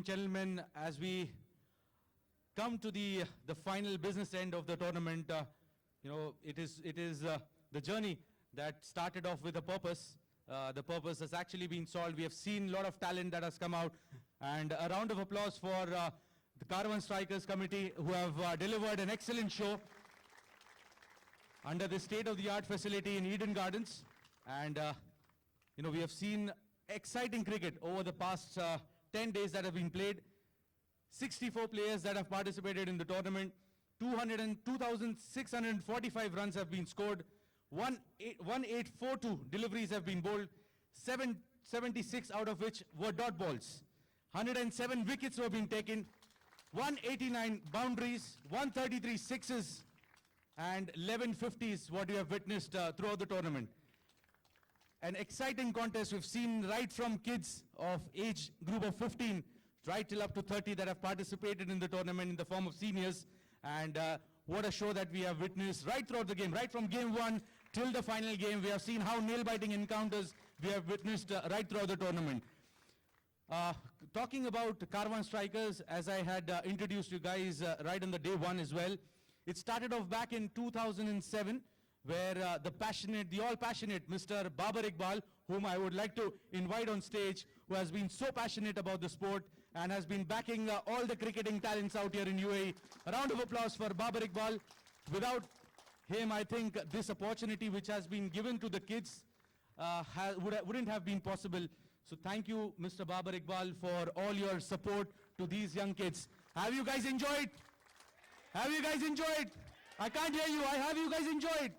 and gentlemen, as we come to the final business end of the tournament, it is the journey that started off with a purpose. The purpose has actually been solved. We have seen a lot of talent that has come out, and a round of applause for the Caravan Strikers Committee, who have delivered an excellent show under the state-of-the-art facility in Eden Gardens. And we have seen exciting cricket over the past 10 days that have been played. 64 players that have participated in the tournament. 2,645 runs have been scored. 1842 deliveries have been bowled. 776 out of which were dot balls. 107 wickets were being taken. 189 boundaries, 133 sixes, and 11 50s, what you have witnessed throughout the tournament. An exciting contest we've seen right from kids of age group of 15 right till up to 30 that have participated in the tournament in the form of seniors. And what a show that we have witnessed right throughout the game, right from game 1 till the final game. We have seen how nail-biting encounters we have witnessed right throughout the tournament. Talking about Caravan Strikers, as I had introduced you guys right on the day 1 as well, it started off back in 2007, where the all-passionate Mr. Babar Iqbal, whom I would like to invite on stage, who has been so passionate about the sport and has been backing all the cricketing talents out here in UAE. A round of applause for Babar Iqbal. Without him, I think this opportunity which has been given to the kids wouldn't have been possible. So thank you, Mr. Babar Iqbal, for all your support to these young kids. Have you guys enjoyed? Have you guys enjoyed? I can't hear you. Have you guys enjoyed?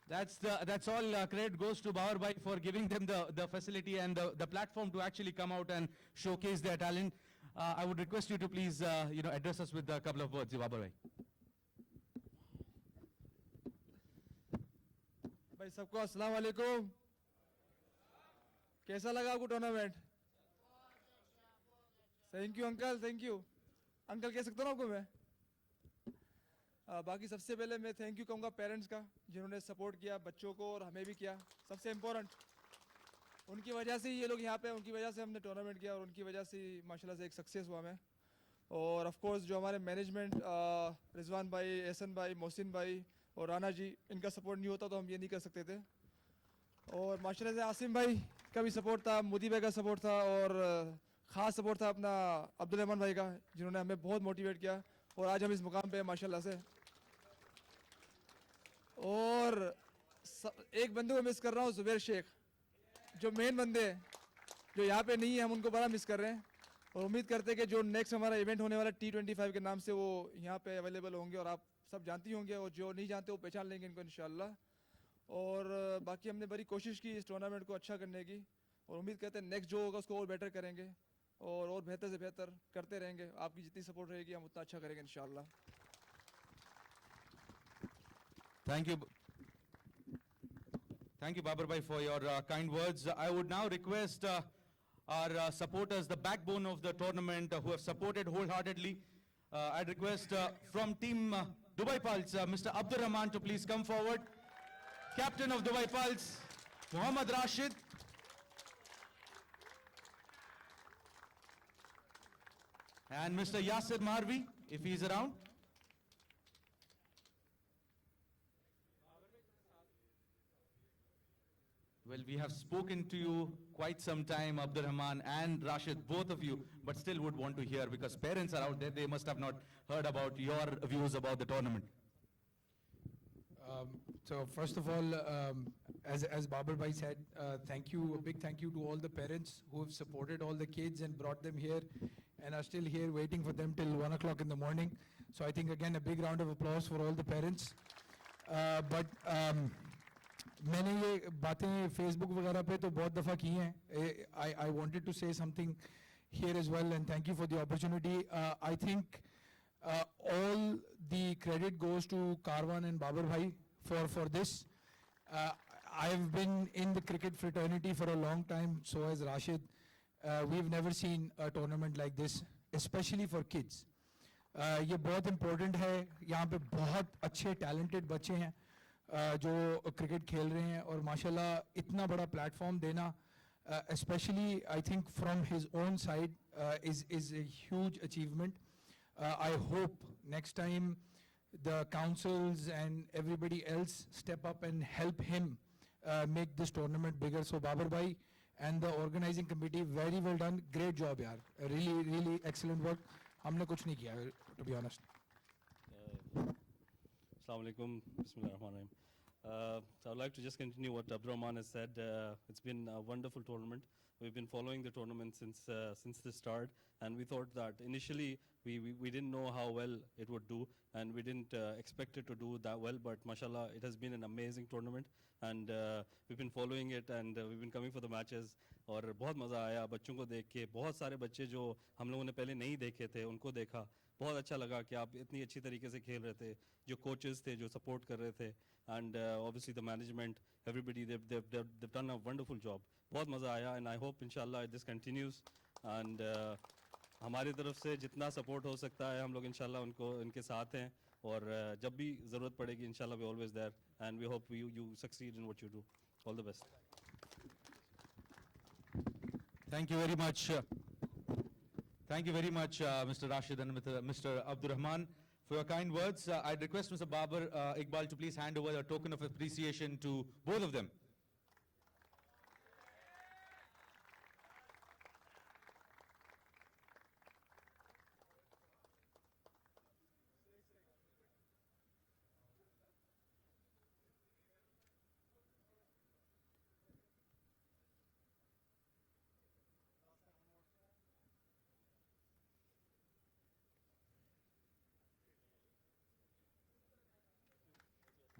That's all credit goes to Babar Bhai for giving them the facility and the platform to actually come out and showcase their talent. I would request you to please address us with a couple of words, Babar Bhai. भाई सबको अस्सलाम वालेकुम. कैसा लगा आपको tournament? Thank you uncle, thank you uncle कह सकता हूँ आपको मैं. बाकी सबसे पहले मैं थैंक यू कहूँगा पेरेंट्स का, जिन्होंने सपोर्ट किया बच्चों को और हमें भी किया. सबसे इम्पोर्टेंट उनकी वजह से ये लोग यहाँ पे, उनकी वजह से हमने टूर्नामेंट किया और उनकी वजह से माशाल्लाह से एक सक्सेस हुआ हमें. और ऑफ कोर्स जो हमारे मैनेजमेंट रिजवान भाई, एहसन भाई, मोहसिन भाई और राना जी, इनका सपोर्ट नहीं होता तो हम ये नहीं कर सकते थे. और माशाल्लाह से आसिम भाई का भी सपोर्ट था, मोदी भाई का सपोर्ट था और ख़ास सपोर्ट था अपना अब्दुल रहमान भाई का, जिन्होंने हमें बहुत मोटिवेट किया और आज हम इस मुकाम पे हैं माशाल्लाह से. और एक बंदे को मिस कर रहा हूँ, जुबैर शेख, जो मेन बंदे हैं जो यहाँ पे नहीं है, हम उनको बड़ा मिस कर रहे हैं. और उम्मीद करते हैं कि जो नेक्स्ट हमारा इवेंट होने वाला T25 के नाम से वो यहाँ पे अवेलेबल होंगे और आप सब जानती होंगे, और जो नहीं जानते वो पहचान लेंगे इनको इंशाल्लाह. और बाकी हमने बड़ी कोशिश की इस टूर्नामेंट को अच्छा करने की और उम्मीद करते हैं नेक्स्ट जो होगा उसको और बेटर करेंगे और बेहतर से बेहतर करते रहेंगे. आपकी जितनी सपोर्ट रहेगी हम उतना अच्छा करेंगे इंशाल्लाह. Thank you, Babar Bhai, for your kind words. I would now request our supporters, the backbone of the tournament, who have supported wholeheartedly. I'd request from team Dubai Pulse, Mr. Abdur Rahman, to please come forward. Captain of Dubai Pulse, Muhammad Rashid. And Mr. Yasir Marvi, if he's around. Well, we have spoken to you quite some time, Abdur Rahman and Rashid, both of you, but still would want to hear, because parents are out there, they must have not heard about your views about the tournament. So first of all, as Babar Bhai said, thank you, a big thank you to all the parents who have supported all the kids and brought them here and are still here waiting for them till 1 o'clock in the morning. So I think again a big round of applause for all the parents. But मैंने ये बातें Facebook वगैरह पे तो बहुत दफ़ा की हैं. I wanted to say something here as well, and thank you for the opportunity. I think all the credit goes to Caravan and Babar Bhai for this. I've been in the cricket fraternity for a long time, so has Rashid. We've never seen a tournament like this, especially for kids. ये बहुत important है. यहाँ पे बहुत अच्छे talented बच्चे हैं जो क्रिकेट खेल रहे हैं और माशाल्लाह इतना बड़ा प्लेटफॉर्म देना especially I think from his own side, is a huge achievement. I hope next time the councils and everybody else step up and help him make this tournament bigger. So Babar Bhai and the organizing committee, very well done. Great job, yaar. Really, really excellent work. हमने कुछ नहीं किया, to be honest. Assalamu alaikum. Bismillahirrahmanirrahim. So I'd like to just continue what Abdurrahman has said. It's been a wonderful tournament. We've been following the tournament since the start, and we thought that initially we didn't know how well it would do, and we didn't expect it to do that well. But mashallah, it has been an amazing tournament, and we've been following it, and we've been coming for the matches. और बहुत मज़ा आया बच्चों को देख के. बहुत सारे बच्चे जो हम लोगों ने पहले नहीं देखे थे उनको देखा. बहुत अच्छा लगा कि आप इतनी अच्छी तरीके से खेल रहे थे. जो कोचेस थे जो सपोर्ट कर रहे थे, and obviously the management, everybody, they've done a wonderful job. बहुत मज़ा आया, and I hope inshallah this continues, and हमारी तरफ से जितना सपोर्ट हो सकता है हम लोग इंशाल्लाह उनको उनके साथ हैं, और जब भी ज़रूरत पड़ेगी इंशाल्लाह we always there, and we hope you succeed in what you do. All the best. Thank you very much. Thank you very much, Mr. Rashid and Mr. Abdurrahman, for your kind words. I'd request Mr. Babar Iqbal to please hand over a token of appreciation to both of them.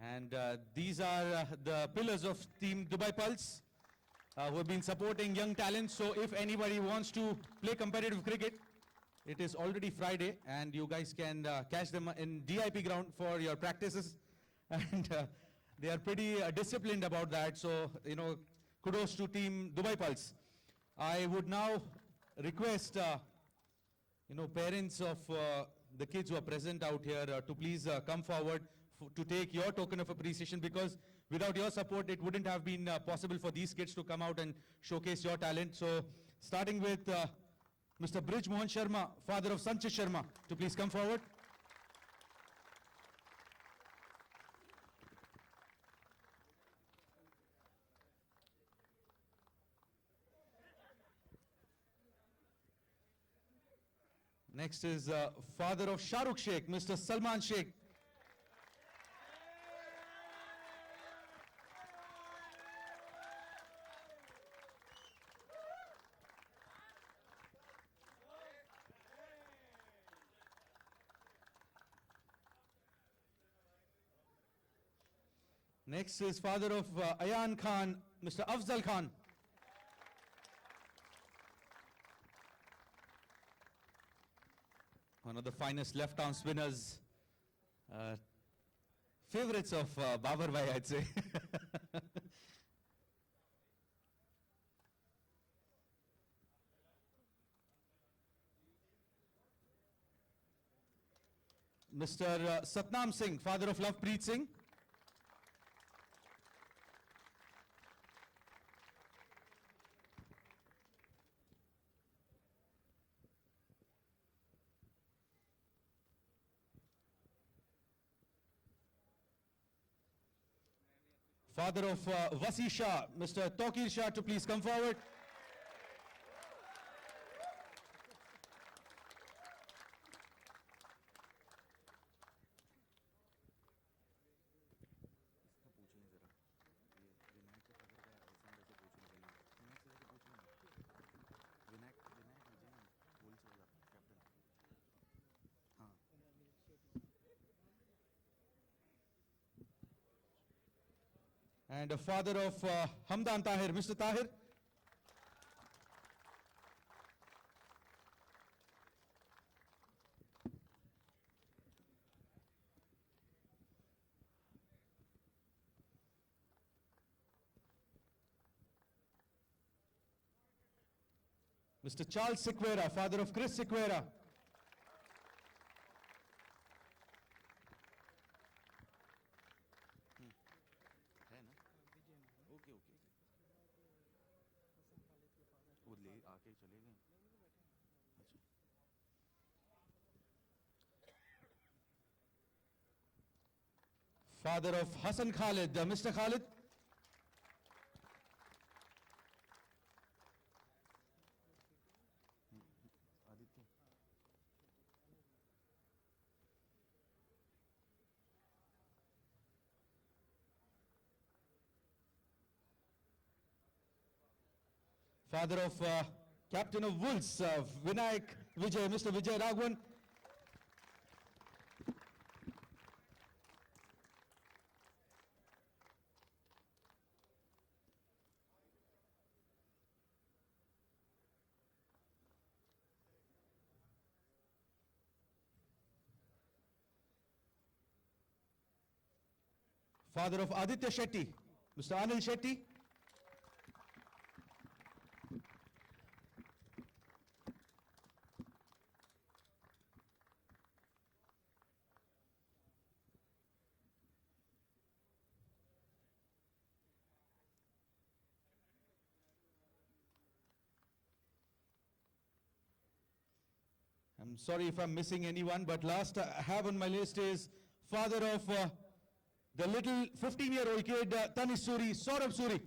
And these are the pillars of Team Dubai Pulse who have been supporting young talents. So if anybody wants to play competitive cricket, it is already Friday, and you guys can catch them in DIP ground for your practices. And they are pretty disciplined about that. So, you know, kudos to Team Dubai Pulse. I would now request, you know, parents of the kids who are present out here to please come forward to take your token of appreciation, because without your support it wouldn't have been possible for these kids to come out and showcase your talent. So starting with Mr. Brij Mohan Sharma, father of Sanchit Sharma, to please come forward. Next is father of Shahrukh Sheikh, Mr. Salman Sheikh. Next is father of Ayan Khan, Mr. Afzal Khan. One of the finest left-arm spinners, favorites of Babar Bhai, I'd say. Mr. Satnam Singh, father of Lovepreet Singh. Father of Wasi Shah, Mr. Tokir Shah, to please come forward. And a father of Hamdan Tahir, Mr. Tahir. Mr. Charles Sequeira, father of Chris Sequeira. ले आके चले गए। Father of Hassan Khalid, Mr. Khalid. Aditya Father of Captain of Wolves, Vinayak Vijay, Mr. Vijay Raghavan. Father of Aditya Shetty, Mr. Anil Shetty. I'm sorry if I'm missing anyone, but last I have on my list is father of the little 15-year-old kid, Tanis Suri, Saurabh Suri.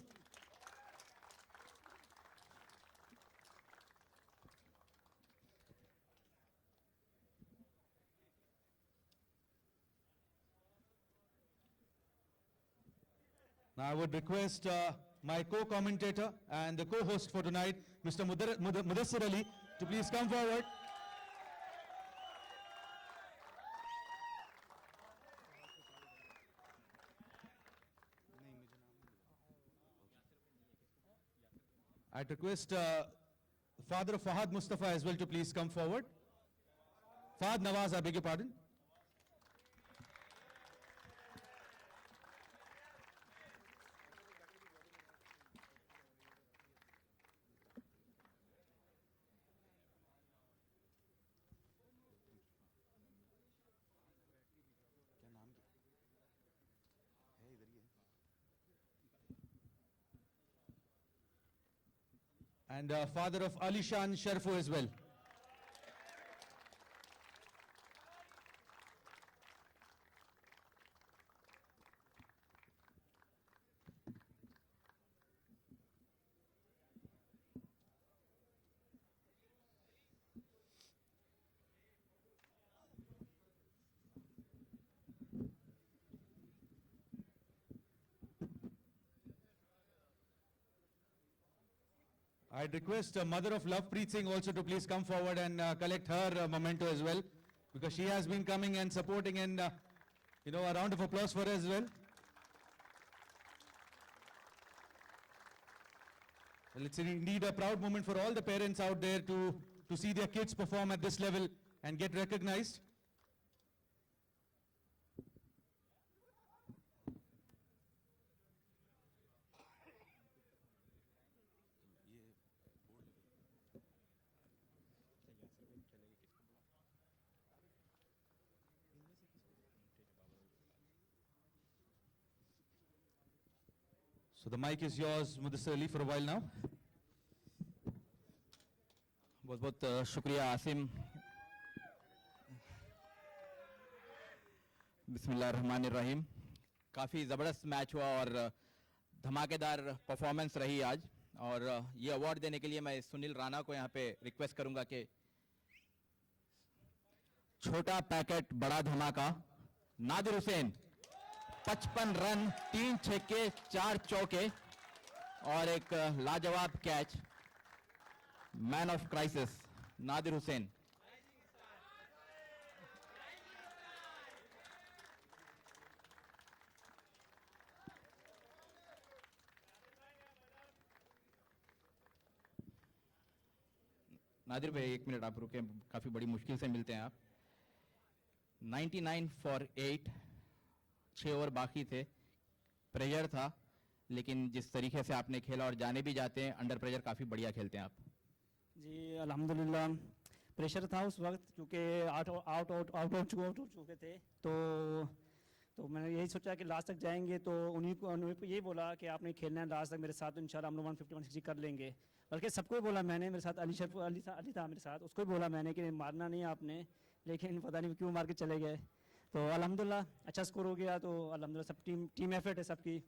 Now I would request my co-commentator and the co-host for tonight, Mr. Mudassir Ali, to please come forward. I'd request father of Fahad Mustafa as well to please come forward. Fahad Nawaz, I beg your pardon. क्या नाम क्या है? इधर ही है। And father of Alishan Sharfu as well. I'd request mother of Lovepreet Singh also to please come forward and collect her memento as well, because she has been coming and supporting, and a round of applause for her as well. Well, it's indeed a proud moment for all the parents out there to see their kids perform at this level and get recognized. So the mic is yours, Mudassir Ali, for a while now. बहुत बहुत शुक्रिया आसिम। बिस्मिल्लाहिर्रहमानिर्रहीम। काफ़ी ज़बरदस्त match हुआ और धमाकेदार performance रही आज, और ये अवार्ड देने के लिए मैं सुनील राणा को यहाँ पे रिक्वेस्ट करूंगा कि छोटा पैकेट बड़ा धमाका, नादिर हुसैन 55 रन, 3 छक्के 4 चौके और एक लाजवाब catch, man of crisis Nadir Hussain. Nadir भाई एक मिनट आप रुके, काफी बड़ी मुश्किल से मिलते हैं आप। 99 फॉर 8, 6 ओवर बाकी थे, प्रेशर था, लेकिन जिस तरीके से आपने खेला और जाने भी जाते हैं अंडर प्रेशर काफी बढ़िया खेलते हैं आप। जी अल्हम्दुलिल्लाह, प्रेशर था उस वक्त क्योंकि आउट हो चुके थे, तो तो मैंने यही सोचा कि लास्ट तक जाएंगे, तो उन्हीं को यही बोला कि आपने खेलना है लास्ट तक मेरे साथ, तो इंशाल्लाह हम लोग 150 160 कर लेंगे। बल्कि सबको ही बोला मैंने, मेरे साथ अली था मेरे साथ, उसको ही बोला मैंने कि मारना नहीं है आपने, लेकिन पता नहीं क्यों मार के चले गए। तो अल्हम्दुलिल्लाह अच्छा स्कोर हो गया, तो अल्हम्दुलिल्लाह सब टीम एफर्ट है सबकी।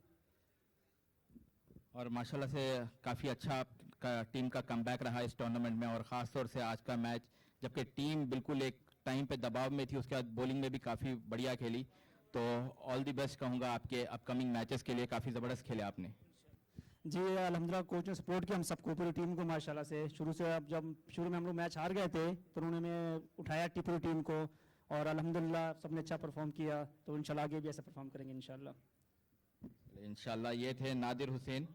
और माशाल्लाह से काफ़ी अच्छा टीम का कमबैक रहा इस टूर्नामेंट में, और ख़ास तौर से आज का मैच जबकि टीम बिल्कुल एक टाइम पे दबाव में थी, उसके बाद बॉलिंग में भी काफ़ी बढ़िया खेली। तो ऑल द बेस्ट कहूँगा आपके अपकमिंग मैचेस के लिए, काफ़ी ज़बरदस्त खेले आपने। जी अल्हम्दुलिल्लाह कोच ने सपोर्ट किया हम सबको, पूरी टीम को माशाल्लाह से। शुरू से अब जब शुरू में हम लोग मैच हार गए थे तो उन्होंने उठाया पूरी टीम को, और अल्हम्दुलिल्लाह सबने अच्छा परफॉर्म किया। तो इंशाल्लाह आगे भी ऐसा परफॉर्म करेंगे इंशाल्लाह। इंशाल्लाह। ये थे नादिर हुसैन।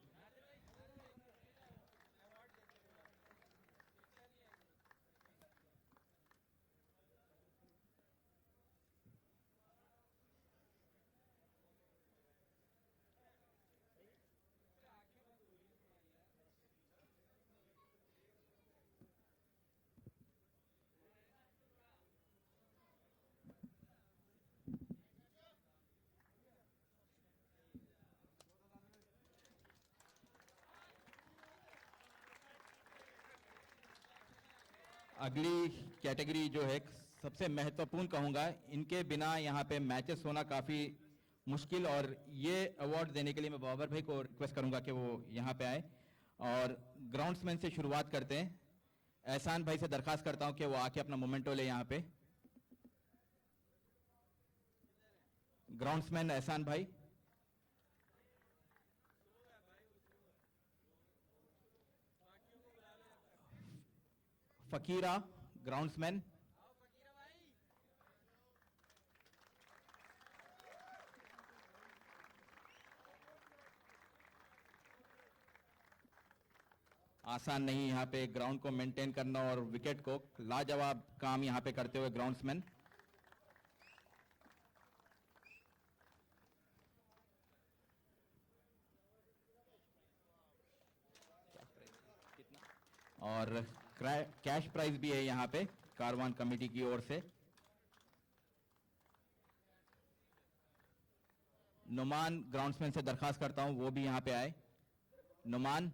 अगली कैटेगरी जो है सबसे महत्वपूर्ण कहूँगा, इनके बिना यहाँ पे मैचेस होना काफ़ी मुश्किल, और ये अवार्ड देने के लिए मैं बाबर भाई को रिक्वेस्ट करूँगा कि वो यहाँ पे आए। और ग्राउंड्समैन से शुरुआत करते हैं। एहसान भाई से दरखास्त करता हूँ कि वो आके अपना मोमेंटो ले यहाँ पे। ग्राउंड्समैन एहसान भाई। फकीरा ग्राउंड्समैन। आसान नहीं यहाँ पे ग्राउंड को मेंटेन करना और विकेट को, लाजवाब काम यहाँ पे करते हुए ग्राउंड्समैन। और कैश प्राइज भी है यहाँ पे कारवान कमेटी की ओर से। नुमान ग्राउंड्समैन से दरखास्त करता हूं वो भी यहाँ पे आए। नुमान।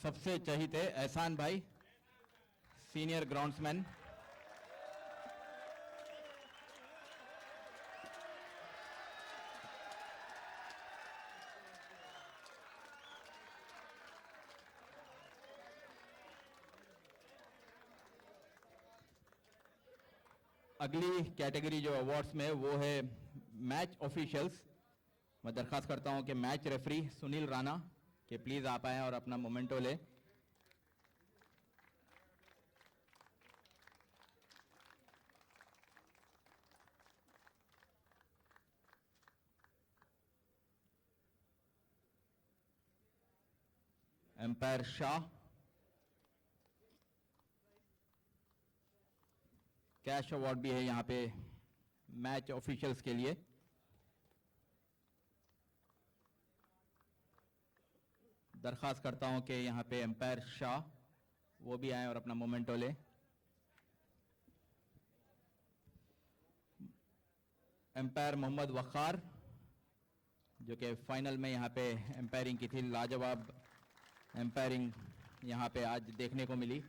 सबसे चहिते एहसान भाई, सीनियर ग्राउंड्समैन। अगली कैटेगरी जो अवार्ड्स में वो है मैच ऑफिशियल्स। मैं दरखास्त करता हूं कि मैच रेफरी सुनील राणा कि प्लीज आप आए और अपना मोमेंटो ले। एम्पायर शाह। कैश अवार्ड भी है यहाँ पे मैच ऑफिशियल्स के लिए। दरखास्त करता हूं कि यहाँ पे एम्पायर शाह वो भी आए और अपना मोमेंटो ले। एम्पायर मोहम्मद वक़ार जो कि फाइनल में यहाँ पे एम्पायरिंग की थी, लाजवाब एम्पायरिंग यहाँ पे आज देखने को मिली।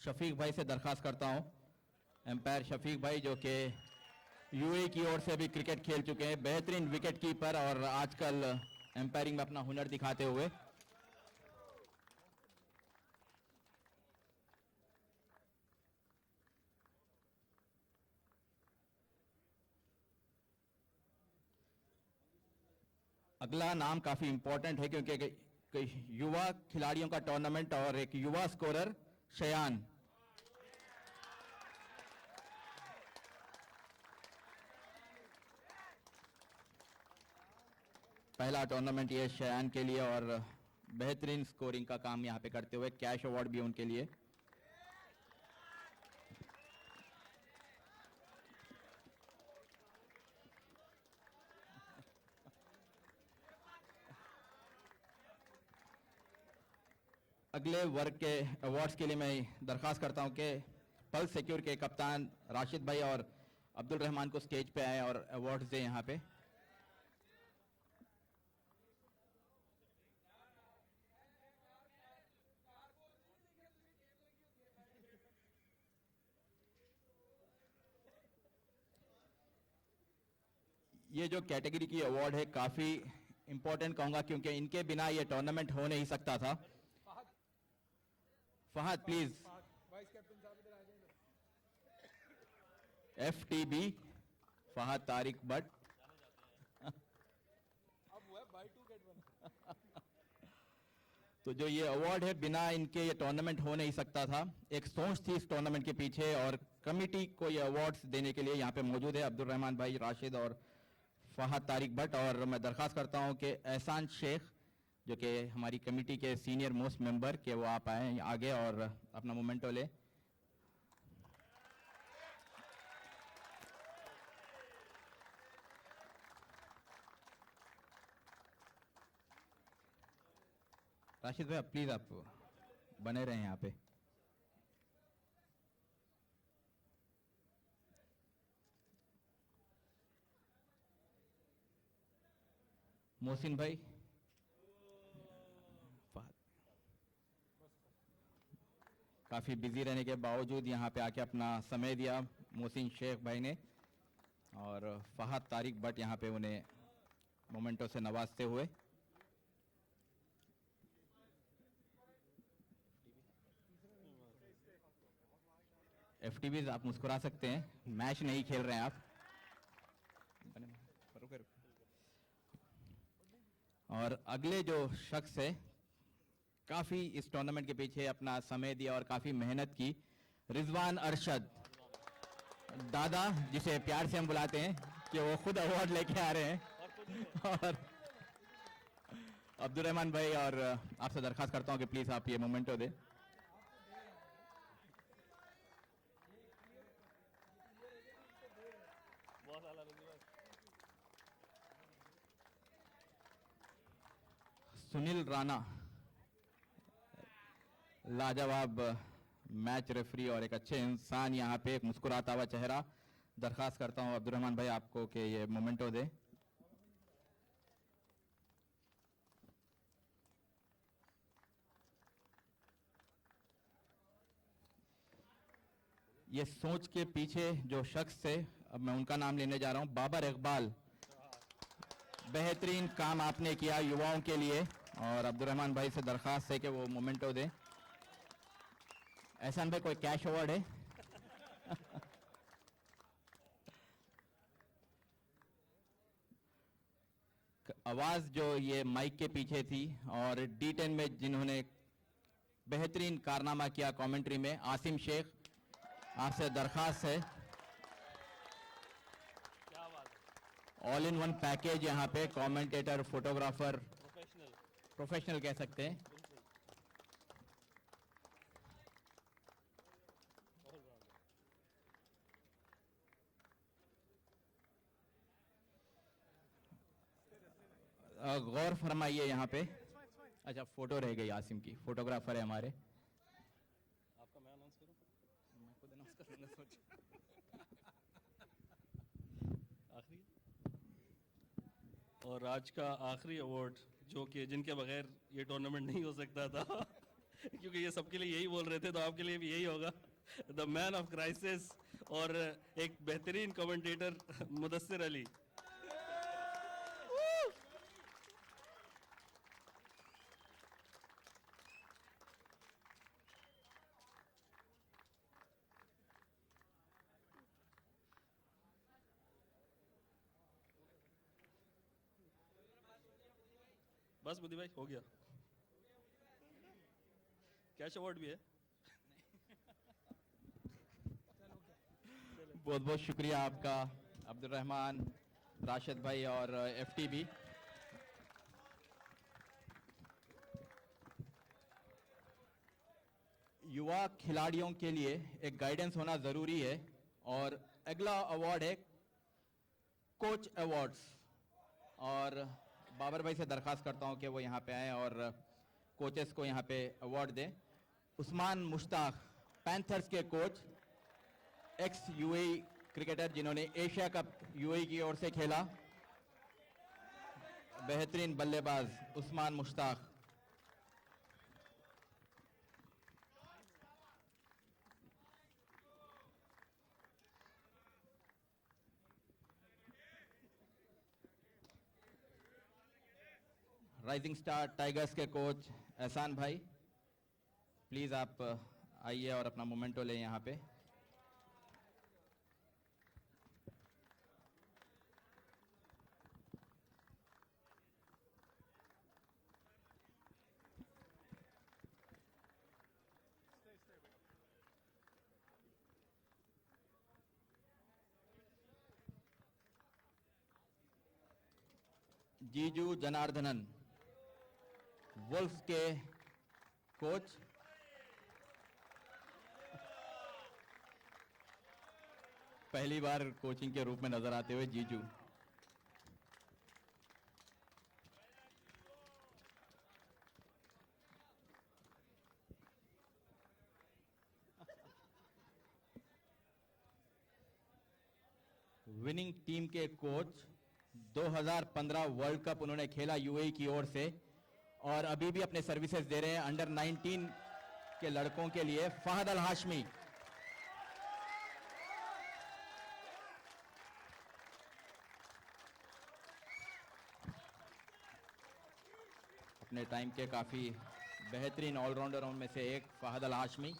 शफीक भाई से दरखास्त करता हूं, एम्पायर शफीक भाई जो कि यूएई की ओर से भी क्रिकेट खेल चुके हैं, बेहतरीन विकेट कीपर और आजकल एम्पायरिंग में अपना हुनर दिखाते हुए। अगला नाम काफी इंपॉर्टेंट है क्योंकि युवा खिलाड़ियों का टूर्नामेंट और एक युवा स्कोरर शयान। पहला टूर्नामेंट ये शयान के लिए और बेहतरीन स्कोरिंग का काम यहां पे करते हुए कैश अवार्ड भी उनके लिए। अगले वर्ग के अवार्ड्स के लिए मैं दरखास्त करता हूं कि पल्स सिक्योर के कप्तान राशिद भाई और अब्दुल रहमान को स्टेज पे आए और अवार्ड्स दें यहां पे। ये जो कैटेगरी की अवार्ड है काफी इंपॉर्टेंट कहूंगा क्योंकि इनके बिना ये टूर्नामेंट हो नहीं सकता था। Fahad please. FTB Fahad Tariq but. तो जो ये अवार्ड है बिना इनके ये टूर्नामेंट हो नहीं सकता था। एक सोच थी इस टूर्नामेंट के पीछे और कमिटी को ये अवार्ड्स देने के लिए यहाँ पे मौजूद है अब्दुल रहमान भाई, राशिद और फहद तारिक भट्ट। और मैं दरखास्त करता हूँ कि एहसान शेख जो कि हमारी कमेटी के सीनियर मोस्ट मेंबर के वो आप आए आगे और अपना मोमेंटो ले। राशिद भाई प्लीज आप बने रहें यहाँ पे। मोहसिन भाई, काफी बिजी रहने के बावजूद यहाँ पे आके अपना समय दिया मोहसिन शेख भाई ने और फहद तारिक भट्ट यहाँ पे उन्हें मोमेंटो से नवाजते हुए। FTBs आप मुस्कुरा सकते हैं, मैच नहीं खेल रहे हैं आप। और अगले जो शख्स है काफी इस टूर्नामेंट के पीछे अपना समय दिया और काफी मेहनत की, रिजवान अरशद दादा जिसे प्यार से हम बुलाते हैं कि वो खुद अवार्ड लेके आ रहे हैं। और अब्दुल रहमान भाई और आपसे दरखास्त करता हूं कि प्लीज आप ये मोमेंटो दे। सुनील राणा लाजवाब मैच रेफरी और एक अच्छे इंसान, यहाँ पे एक मुस्कुराता हुआ चेहरा। दरखास्त करता हूं अब्दुल रहमान भाई आपको कि ये मोमेंटो दे। ये सोच के पीछे जो शख्स थे अब मैं उनका नाम लेने जा रहा हूं, बाबर इकबाल। बेहतरीन काम आपने किया युवाओं के लिए और अब्दुल रहमान भाई से दरखास्त है कि वो मोमेंटो दें। एहसान भाई कोई कैश अवार्ड है? आवाज जो ये माइक के पीछे थी और D10 में जिन्होंने बेहतरीन कारनामा किया कमेंट्री में, आसिम शेख आपसे दरखास्त है ऑल इन वन पैकेज यहाँ पे कमेंटेटर, फोटोग्राफर, प्रोफेशनल कह सकते हैं। गौर फरमाइए यहाँ पे। अच्छा फोटो रह गई आसिम की, फोटोग्राफर है हमारे। आपका मैं अनाउंस करूं? मैं खुद अनाउंस कर लूंगा सोच। आखिरी और आज का आखिरी अवार्ड जो कि जिनके बगैर ये टूर्नामेंट नहीं हो सकता था क्योंकि ये सबके लिए यही बोल रहे थे, तो आपके लिए भी यही होगा। द मैन ऑफ क्राइसिस और एक बेहतरीन कमेंटेटर मुदस्सिर अली। बस बुद्धि भाई हो गया। कैश अवार्ड भी है। बहुत बहुत शुक्रिया आपका अब्दुल रहमान, राशिद भाई और एफटीबी। युवा खिलाड़ियों के लिए एक गाइडेंस होना ज़रूरी है और अगला अवार्ड है कोच अवार्ड्स। और बाबर भाई से दरख्वास्त करता हूं कि वो यहाँ पे आए और कोचेस को यहाँ पे अवार्ड दें। उस्मान मुश्ताक, पैंथर्स के कोच, एक्स यूएई क्रिकेटर जिन्होंने एशिया कप यूएई की ओर से खेला, बेहतरीन बल्लेबाज Usman Mushtaq. Rising star tigers के कोच एहसान भाई, प्लीज आप आइए और अपना मोमेंटो लें यहाँ पे। जीजू जनार्दनन, वुल्फ्स के कोच। पहली बार कोचिंग के रूप में नजर आते हुए जीजू। विनिंग टीम के कोच, 2015 वर्ल्ड कप उन्होंने खेला यूएई की ओर से और अभी भी अपने सर्विसेज दे रहे हैं अंडर 19 के लड़कों के लिए, फहद अल हाशमी। अपने टाइम के काफी बेहतरीन ऑलराउंडरों में से एक फहद अल हाशमी।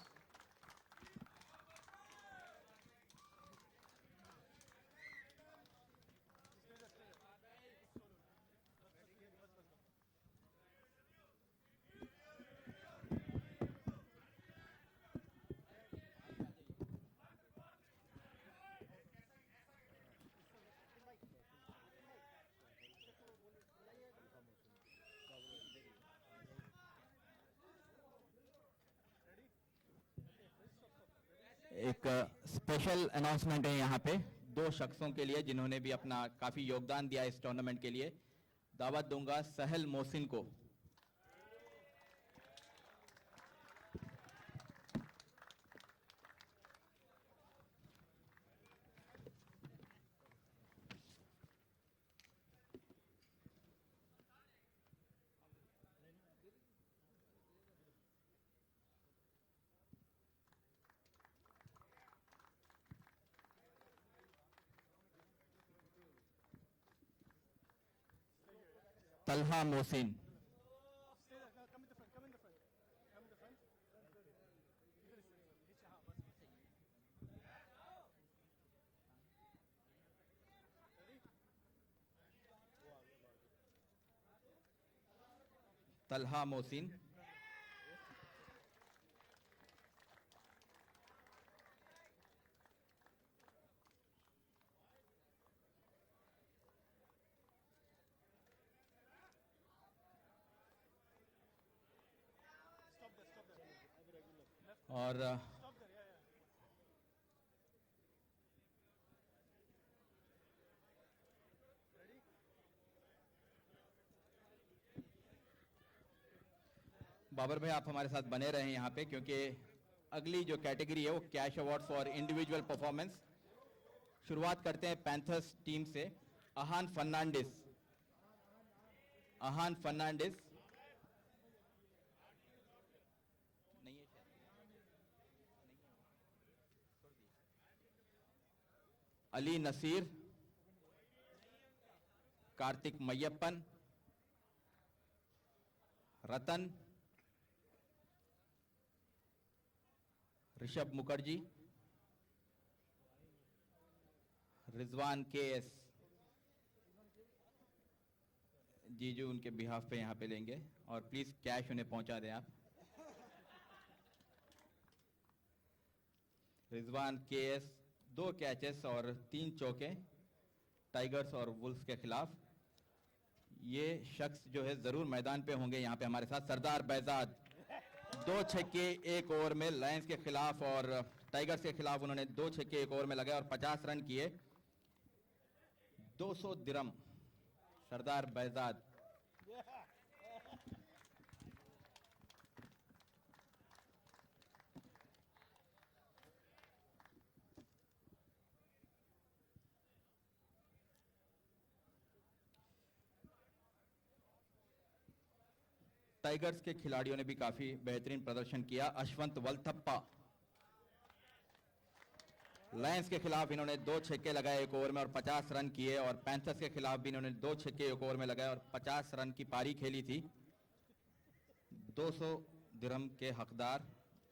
एक स्पेशल अनाउंसमेंट है यहाँ पे दो शख्सों के लिए जिन्होंने भी अपना काफी योगदान दिया इस टूर्नामेंट के लिए। दावत दूंगा सहल मोहसिन को। तलहा मोहसिन, तलहा मोहसिन। और बाबर भाई आप हमारे साथ बने रहे यहाँ पे क्योंकि अगली जो कैटेगरी है वो cash award for individual performance. शुरुआत करते हैं पैंथर्स टीम से। अहान फर्नांडिस, अहान फर्नांडिस नहीं है अली नसीर, कार्तिक मैयप्पन, रतन, ऋषभ मुखर्जी, रिजवान केएस, जीजू उनके बिहाफ पे यहाँ पे लेंगे और प्लीज़ कैश उन्हें पहुँचा दें आप। रिजवान केएस 2 कैचेस और 3 चौके टाइगर्स और वुल्फ्स के खिलाफ। ये शख्स जो है ज़रूर मैदान पे होंगे यहाँ पे हमारे साथ। सरदार बैजाद 2 छक्के 1 ओवर में लायंस के खिलाफ और टाइगर्स के खिलाफ उन्होंने 2 छक्के 1 ओवर में लगाए और 50 रन किए। 200 दिरहम सरदार बैजाद। टाइगर्स के खिलाड़ियों ने भी काफी बेहतरीन प्रदर्शन किया। अश्वंत वलथप्पा लायंस के खिलाफ इन्होंने 2 छक्के लगाए 1 ओवर में और 50 रन किए और पैंथर्स के खिलाफ भी इन्होंने 2 छक्के 1 ओवर में लगाए और 50 रन की पारी खेली थी। 200 दिरहम के हकदार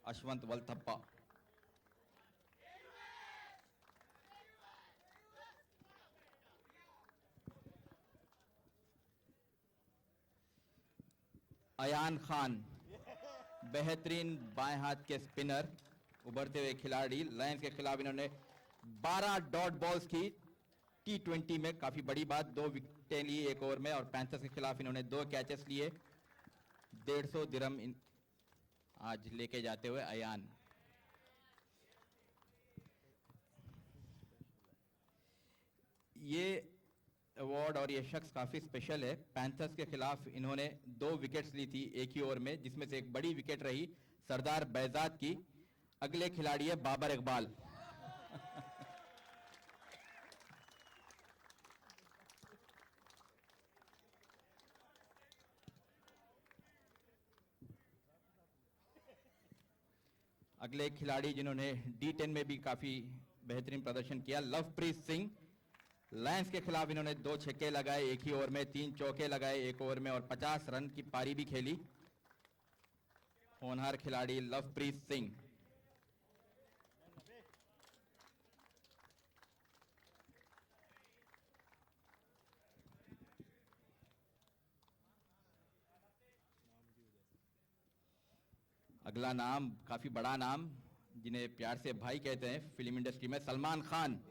अश्वंत वलथप्पा। अयान खान बेहतरीन बाएं हाथ के स्पिनर उभरते हुए खिलाड़ी। लायंस के खिलाफ इन्होंने 12 डॉट बॉल्स की T20 में, काफी बड़ी बात। 2 विकेटें ली 1 ओवर में और पैंथर्स के खिलाफ इन्होंने 2 कैचेस लिए। 150 दिरहम आज लेके जाते हुए अयान। ये अवार्ड और ये शख्स काफी स्पेशल है। पैंथर्स के खिलाफ इन्होंने 2 विकेट्स ली थी एक ही ओवर में, जिसमें से एक बड़ी विकेट रही सरदार बैजाद की। अगले खिलाड़ी है बाबर इकबाल। अगले खिलाड़ी जिन्होंने D10 में भी काफी बेहतरीन प्रदर्शन किया, लवप्रीत सिंह। लायंस के खिलाफ इन्होंने 2 छक्के लगाए एक ही ओवर में, 3 चौके लगाए 1 ओवर में और 50 रन की पारी भी खेली। होनहार खिलाड़ी लवप्रीत सिंह। अगला नाम काफी बड़ा नाम, जिन्हें प्यार से भाई कहते हैं फिल्म इंडस्ट्री में, सलमान खान।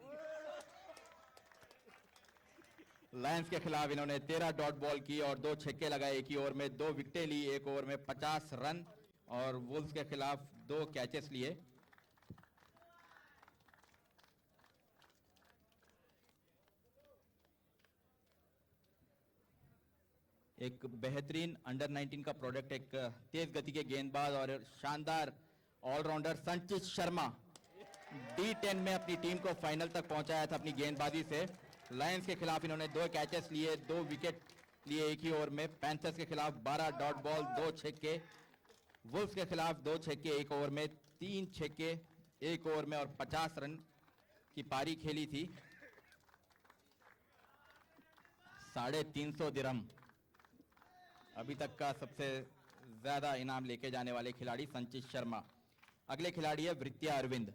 लायंस के खिलाफ इन्होंने 13 डॉट बॉल की और 2 छक्के लगाए एक ही ओवर में, 2 विकेटें ली 1 ओवर में, 50 रन और वुल्व्स के खिलाफ 2 कैचेस लिए। एक बेहतरीन अंडर 19 का प्रोडक्ट, एक तेज गति के गेंदबाज और शानदार ऑलराउंडर संचित शर्मा। D10 में अपनी टीम को फाइनल तक पहुंचाया था अपनी गेंदबाजी से। लायंस के खिलाफ इन्होंने 2 कैचेस लिए, 2 विकेट लिए एक ही ओवर में। पैंथर्स के खिलाफ 12 डॉट बॉल, 2 छक्के। वुल्व्स के खिलाफ 2 छक्के 1 ओवर में, 3 छक्के 1 ओवर में और 50 रन की पारी खेली थी। 350 दिरहम अभी तक का सबसे ज्यादा इनाम लेके जाने वाले खिलाड़ी संचित शर्मा। अगले खिलाड़ी है वृत्या अरविंद।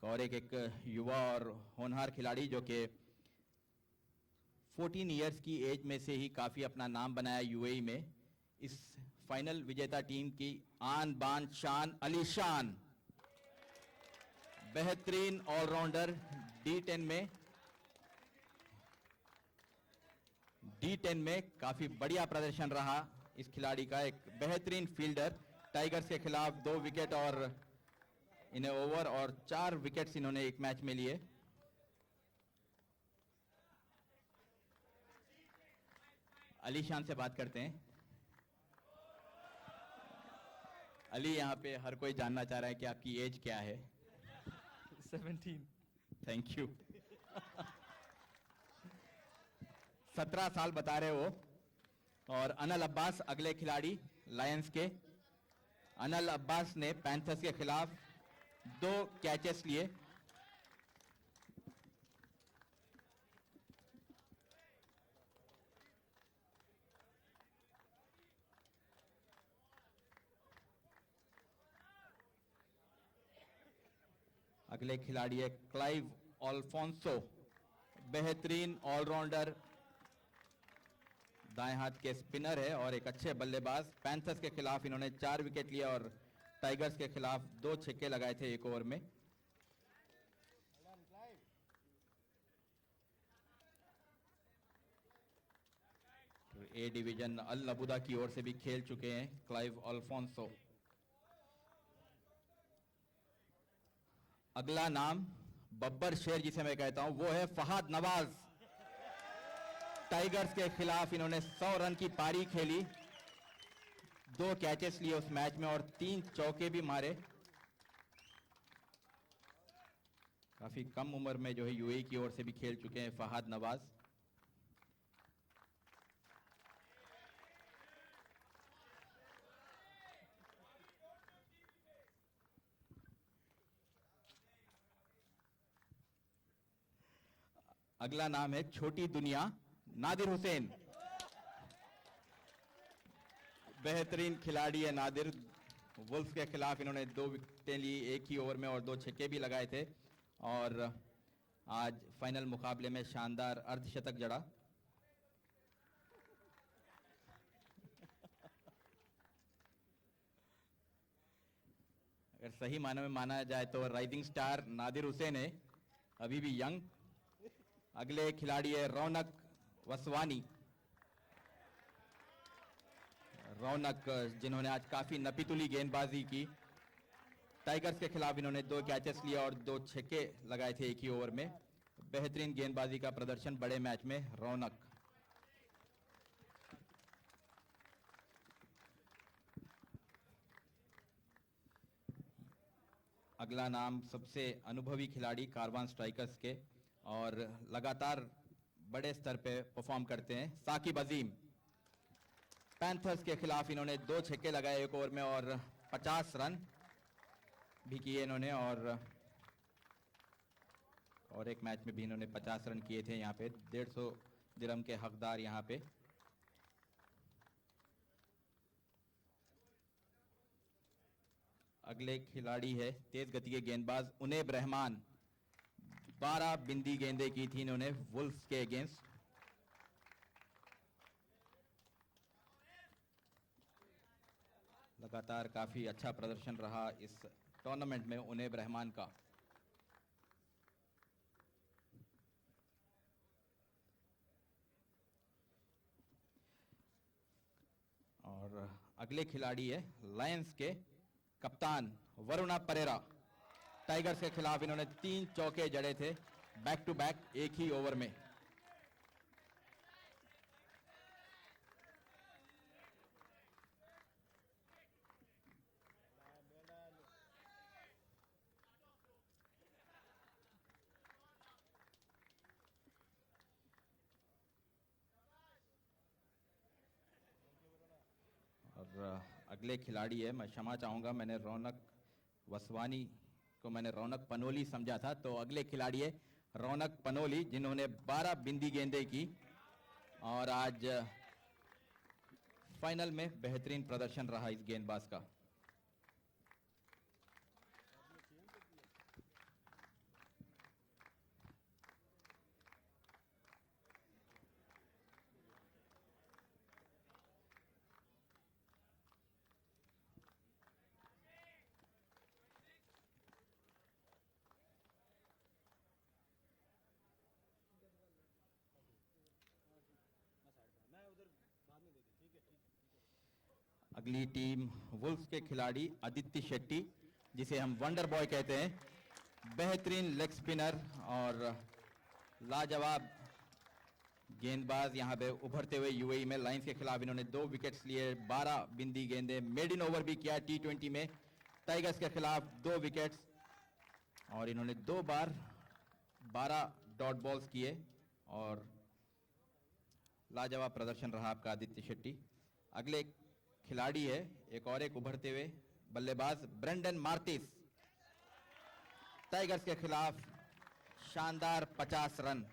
और एक युवा और होनहार खिलाड़ी जो कि 14 इयर्स की एज में से ही काफी अपना नाम बनाया यूएई में। इस फाइनल विजेता टीम की आन बान शान अली शान, बेहतरीन ऑलराउंडर। D10 में काफी बढ़िया प्रदर्शन रहा इस खिलाड़ी का। एक बेहतरीन फील्डर। टाइगर्स के खिलाफ 2 विकेट और इन्हें ओवर और 4 विकेट्स इन्होंने एक मैच में लिए। अली शान से बात करते हैं। अली, यहाँ पे हर कोई जानना चाह रहा है कि आपकी एज क्या है? 17। Thank you. 17 साल बता रहे हो। और अनल अब्बास अगले खिलाड़ी लायंस के। अनल अब्बास ने पैंथर्स के खिलाफ 2 कैचेस लिए। अगले खिलाड़ी है क्लाइव अल्फोंसो, बेहतरीन ऑलराउंडर, दाएं हाथ के स्पिनर है और एक अच्छे बल्लेबाज। पैंथर्स के खिलाफ इन्होंने 4 विकेट लिए और टाइगर्स के खिलाफ 2 छक्के लगाए थे एक ओवर में। ए डिवीजन अल नबूदा की ओर से भी खेल चुके हैं क्लाइव अल्फोंसो। अगला नाम बब्बर शेर जिसे मैं कहता हूं वो है फहाद नवाज। टाइगर्स के खिलाफ इन्होंने 100 रन की पारी खेली, 2 कैचेस लिए उस मैच में और 3 चौके भी मारे। काफी कम उम्र में जो है यूएई की ओर से भी खेल चुके हैं फहाद नवाज। अगला नाम है छोटी दुनिया, नादिर हुसैन। बेहतरीन खिलाड़ी है नादिर। वुल्फ के खिलाफ इन्होंने 2 विकेटें ली एक ही ओवर में और 2 छक्के भी लगाए थे और आज फाइनल मुकाबले में शानदार अर्धशतक जड़ा। अगर सही मायने में माना जाए तो राइजिंग स्टार नादिर हुसैन है, अभी भी यंग। अगले खिलाड़ी है रौनक वसवानी। रौनक जिन्होंने आज काफी नपीतुली गेंदबाजी की। टाइगर्स के खिलाफ इन्होंने 2 कैचेस लिए और 2 छक्के लगाए थे एक ही ओवर में। बेहतरीन गेंदबाजी का प्रदर्शन बड़े मैच में रौनक। अगला नाम सबसे अनुभवी खिलाड़ी कारवान स्ट्राइकर्स के और लगातार बड़े स्तर पे परफॉर्म करते हैं साकिब अजीम। पैंथर्स के खिलाफ इन्होंने 2 छक्के लगाए एक ओवर में और 50 रन भी किए इन्होंने और एक मैच में भी इन्होंने 50 रन किए थे। यहाँ पे 150 दिरहम के हकदार यहाँ पे। अगले खिलाड़ी है तेज गति के गेंदबाज उनैब रहमान। 12 बिंदी गेंदें की थी इन्होंने वुल्फ्स के अगेंस्ट। लगातार काफी अच्छा प्रदर्शन रहा इस टूर्नामेंट में उनैब रहमान का। और अगले खिलाड़ी है लायंस के कप्तान वरुणा परेरा। टाइगर्स के खिलाफ इन्होंने 3 चौके जड़े थे बैक टू बैक एक ही ओवर में। और अगले खिलाड़ी है, मैं क्षमा चाहूंगा, मैंने रौनक वसवानी को मैंने रौनक पनोली समझा था, तो अगले खिलाड़ी है रौनक पनोली जिन्होंने 12 बिंदी गेंदें की और आज फाइनल में बेहतरीन प्रदर्शन रहा इस गेंदबाज का। अगली टीम वुल्फ्स के खिलाड़ी आदित्य शेट्टी जिसे हम वंडर बॉय कहते हैं। बेहतरीन लेग स्पिनर और लाजवाब गेंदबाज यहाँ पे उभरते हुए यूएई में। लायंस के खिलाफ इन्होंने 2 विकेट्स लिए, 12 बिंदी गेंदें, मेड इन ओवर भी किया T20 में। टाइगर्स के खिलाफ 2 विकेट्स और इन्होंने 2 बार 12 डॉट बॉल्स किए और लाजवाब प्रदर्शन रहा आपका आदित्य शेट्टी। अगले खिलाड़ी है एक उभरते हुए बल्लेबाज ब्रेंडन मार्टिस। टाइगर्स के खिलाफ शानदार 50 रन।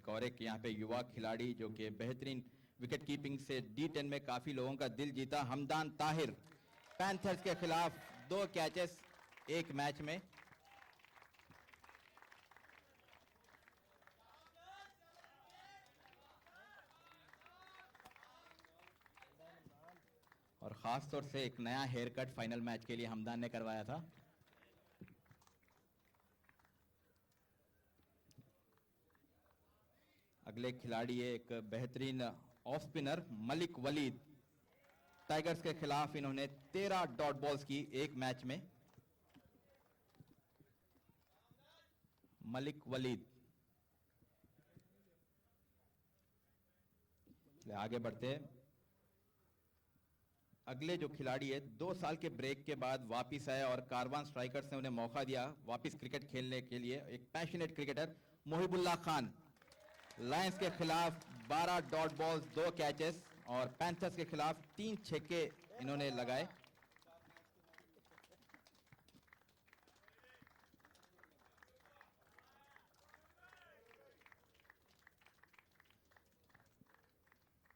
और एक यहाँ पे युवा खिलाड़ी जो कि बेहतरीन विकेट कीपिंग से D10 में काफी लोगों का दिल जीता, हमदान ताहिर, पैंथर्स के खिलाफ 2 कैचेस एक मैच में। और खास तौर से एक नया हेयर कट फाइनल मैच के लिए हमदान ने करवाया था। अगले खिलाड़ी है एक बेहतरीन off spinner Malik Waleed, Tigers के खिलाफ इन्होंने 13 डॉट बॉल्स की एक मैच में। मलिक वलीद, आगे बढ़ते हैं। अगले जो खिलाड़ी है 2 साल के ब्रेक के बाद वापिस आए और कारवान स्ट्राइकर्स ने उन्हें मौका दिया वापिस क्रिकेट खेलने के लिए। एक passionate cricketer Mohibullah Khan, Lions के खिलाफ 12 डॉट बॉल्स 2 कैचेस और पैंथर्स के खिलाफ 3 छक्के इन्होंने लगाए।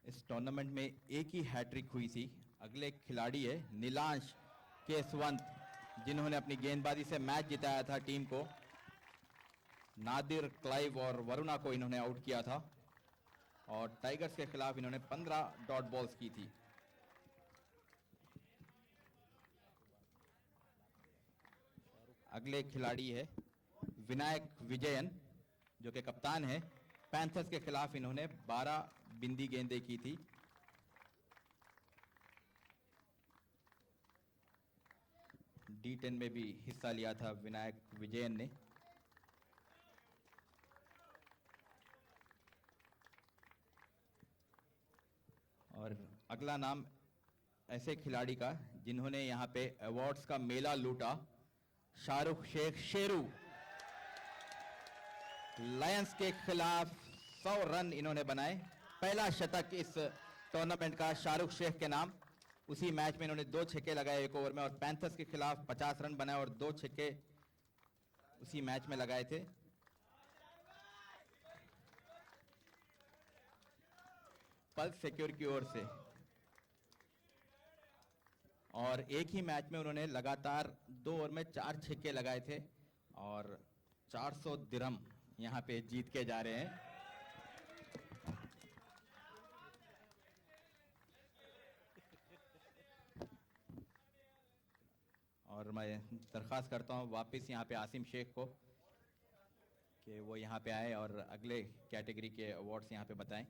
इस टूर्नामेंट में एक ही हैट्रिक हुई थी। अगले खिलाड़ी है नीलांश केसवंत, जिन्होंने अपनी गेंदबाजी से मैच जिताया था टीम को। नादिर, क्लाइव और वरुणा को इन्होंने आउट किया था और टाइगर्स के खिलाफ इन्होंने 15 डॉट बॉल्स की थी। अगले खिलाड़ी है विनायक विजयन, जो कि कप्तान है। पैंथर्स के खिलाफ इन्होंने 12 बिंदी गेंदें की थी। D10 में भी हिस्सा लिया था विनायक विजयन ने। और अगला नाम ऐसे खिलाड़ी का जिन्होंने यहाँ पे अवार्ड्स का मेला लूटा, शाहरुख शेख शेरू। लायंस के खिलाफ 100 रन इन्होंने बनाए, पहला शतक इस टूर्नामेंट का शाहरुख शेख के नाम। उसी मैच में इन्होंने 2 छक्के लगाए 1 ओवर में और पैंथर्स के खिलाफ 50 रन बनाए और 2 छक्के उसी मैच में लगाए थे। पल्स सिक्योर की ओर से। और एक ही मैच में उन्होंने लगातार 2 ओवर में 4 छक्के लगाए थे और 400 दिरहम यहां पे जीत के जा रहे हैं। और मैं दरख्वास्त करता हूं वापस यहां पे आसिम शेख को कि वो यहां पे आए और अगले कैटेगरी के अवार्ड्स यहां पे बताएं।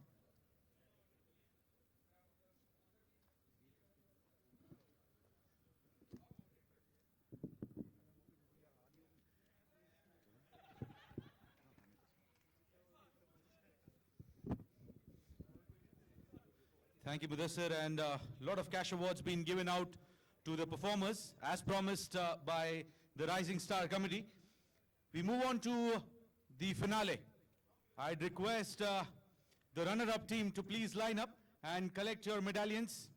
Thank you, Mudassir, and a lot of cash awards being given out to the performers, as promised by the Rising Star Committee. We move on to the finale. I'd request the runner-up team to please line up and collect your medallions.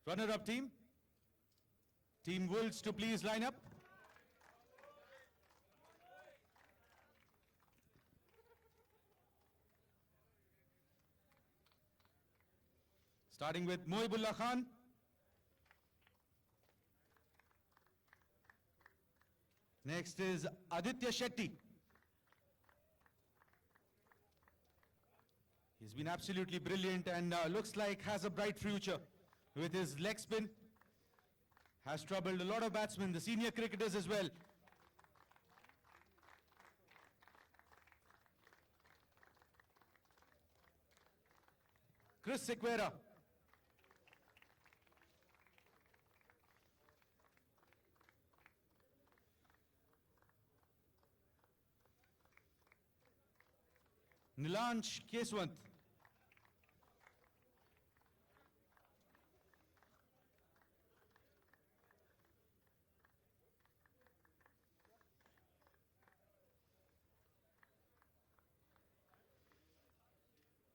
Runner-up team, Team Wolves to please line up. Starting with Mohibullah Khan. Next is Aditya Shetty. He's been absolutely brilliant and looks like has a bright future with his leg spin. Has troubled a lot of batsmen, the senior cricketers as well. Chris Sequeira. Nilansh Keswant.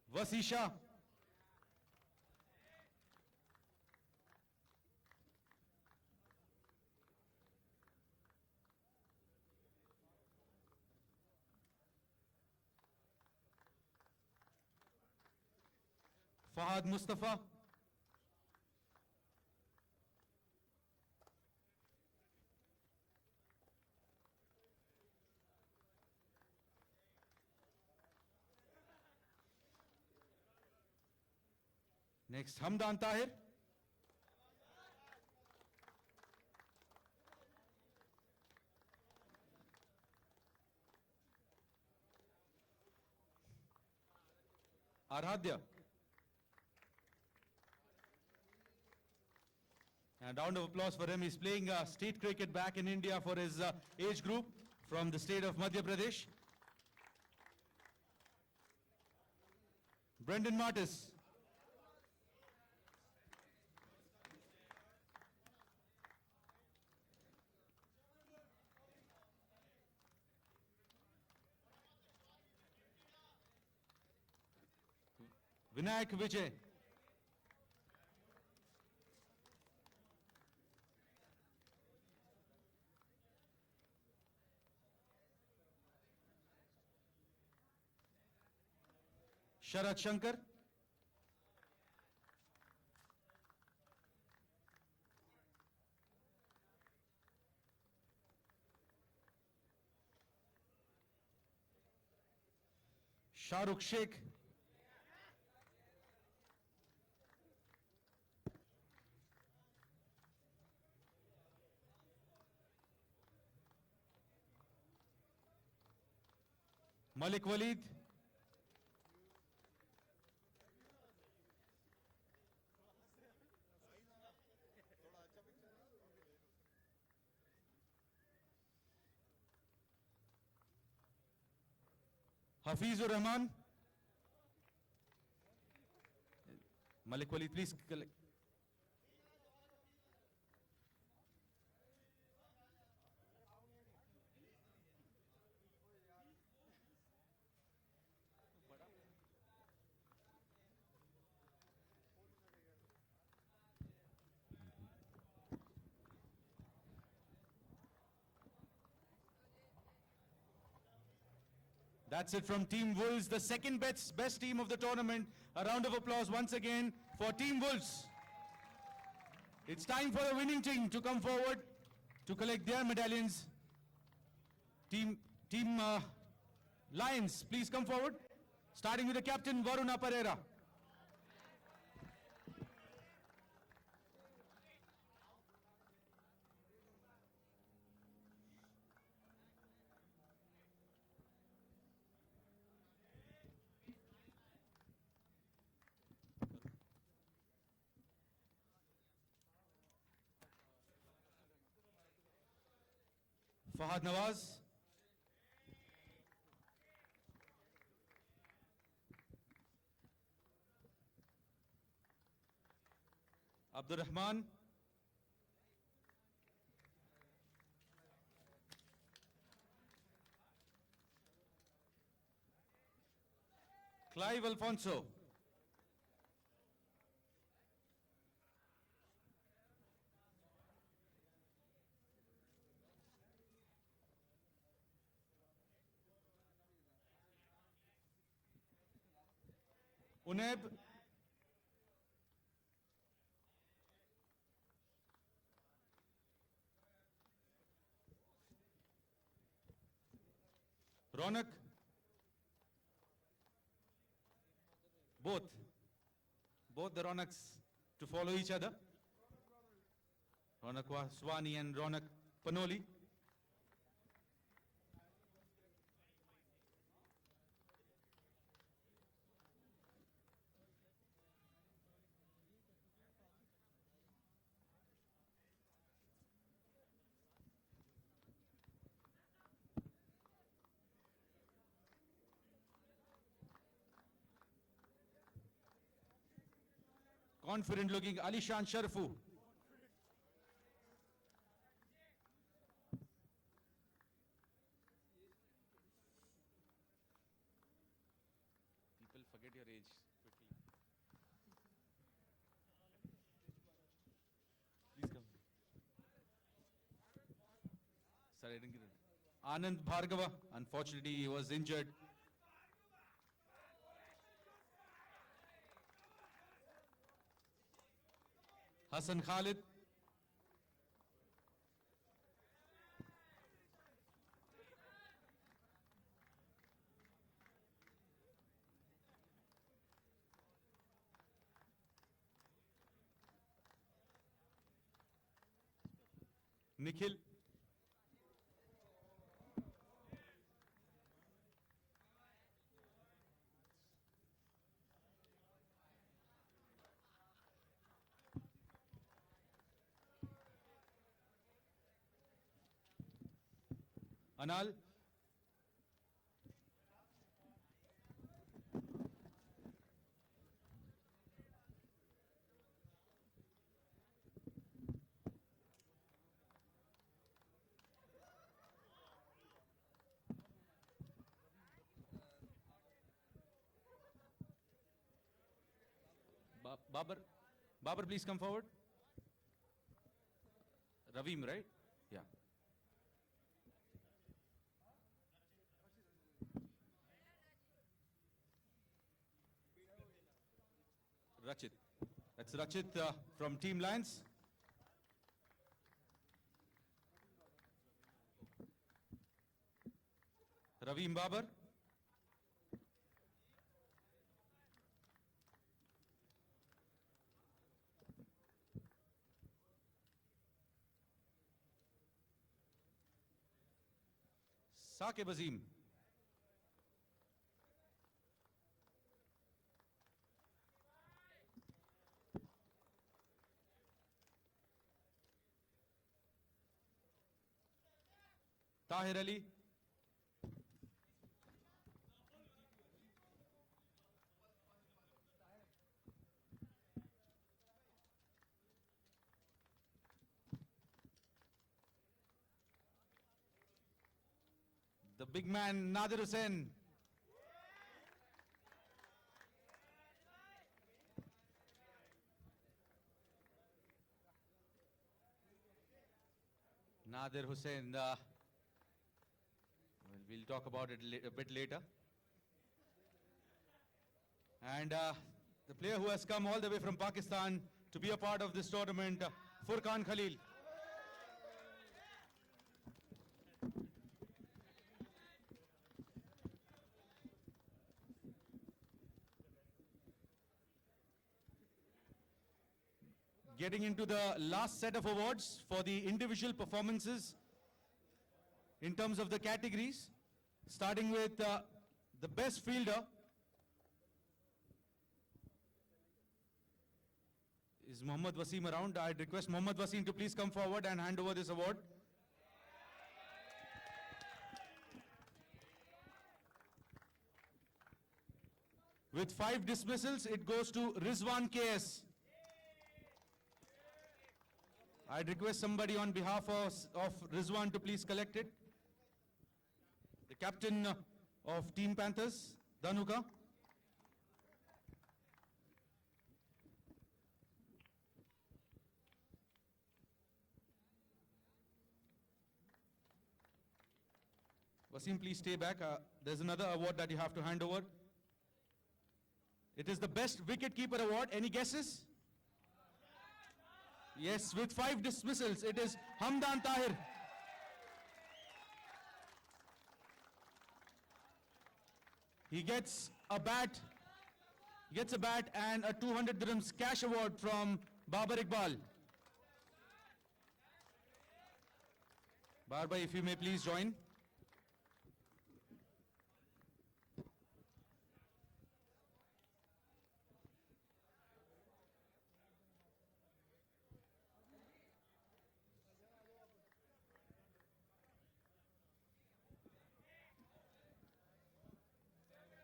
Vasisha. Fahad Mustafa. Next, Hamdan Tahir. Aradhya. And round of applause for him. He's playing state cricket back in India for his age group from the state of Madhya Pradesh. Brendan Martis. Vinayak Vijay. Sharat Shankar. Shahrukh Sheikh. Malik Walid. Hafizur Rahman. Malik Walid, please collect. That's it from Team Wolves, the second best team of the tournament. A round of applause once again for Team Wolves. It's time for the winning team to come forward to collect their medallions. Team Lions, please come forward. Starting with the captain, Varuna Pereira. Fahad Nawaz. Abdur Rahman. Clive Alfonso. Uneb. Ronak. Both the Ronaks to follow each other. Ronak Waswani and Ronak Panoli. Confident looking Alishan Sharfu. People forget your age quickly. Please come. Sorry, I didn't get it. Anand Bhargava, unfortunately he was injured. Hassan Khalid. Nikhil. Anal. Babar. Babar, please come forward. Ravim, right? Yeah. Rachit. That's Rachit from Team Lions. Ravim Babar. Saqib Azim. Tahir Ali. The big man Nadir Hussain. Nadir Hussain, well, we'll talk about it a bit later. And the player who has come all the way from Pakistan to be a part of this tournament, Furqan Khalil. Getting into the last set of awards for the individual performances in terms of the categories, starting with the best fielder is Mohammad Wasim around. I'd request Mohammad Wasim to please come forward and hand over this award. With 5 dismissals, it goes to Rizwan KS. I'd request somebody on behalf of Rizwan to please collect it. The captain of Team Panthers, Dhanuka. Wasim, please stay back. There's another award that you have to hand over. It is the best wicketkeeper award. Any guesses? Yes, with 5 dismissals, it is Hamdan Tahir. He gets a bat and a 200 dirhams cash award from Babar Iqbal. Babar, if you may please join.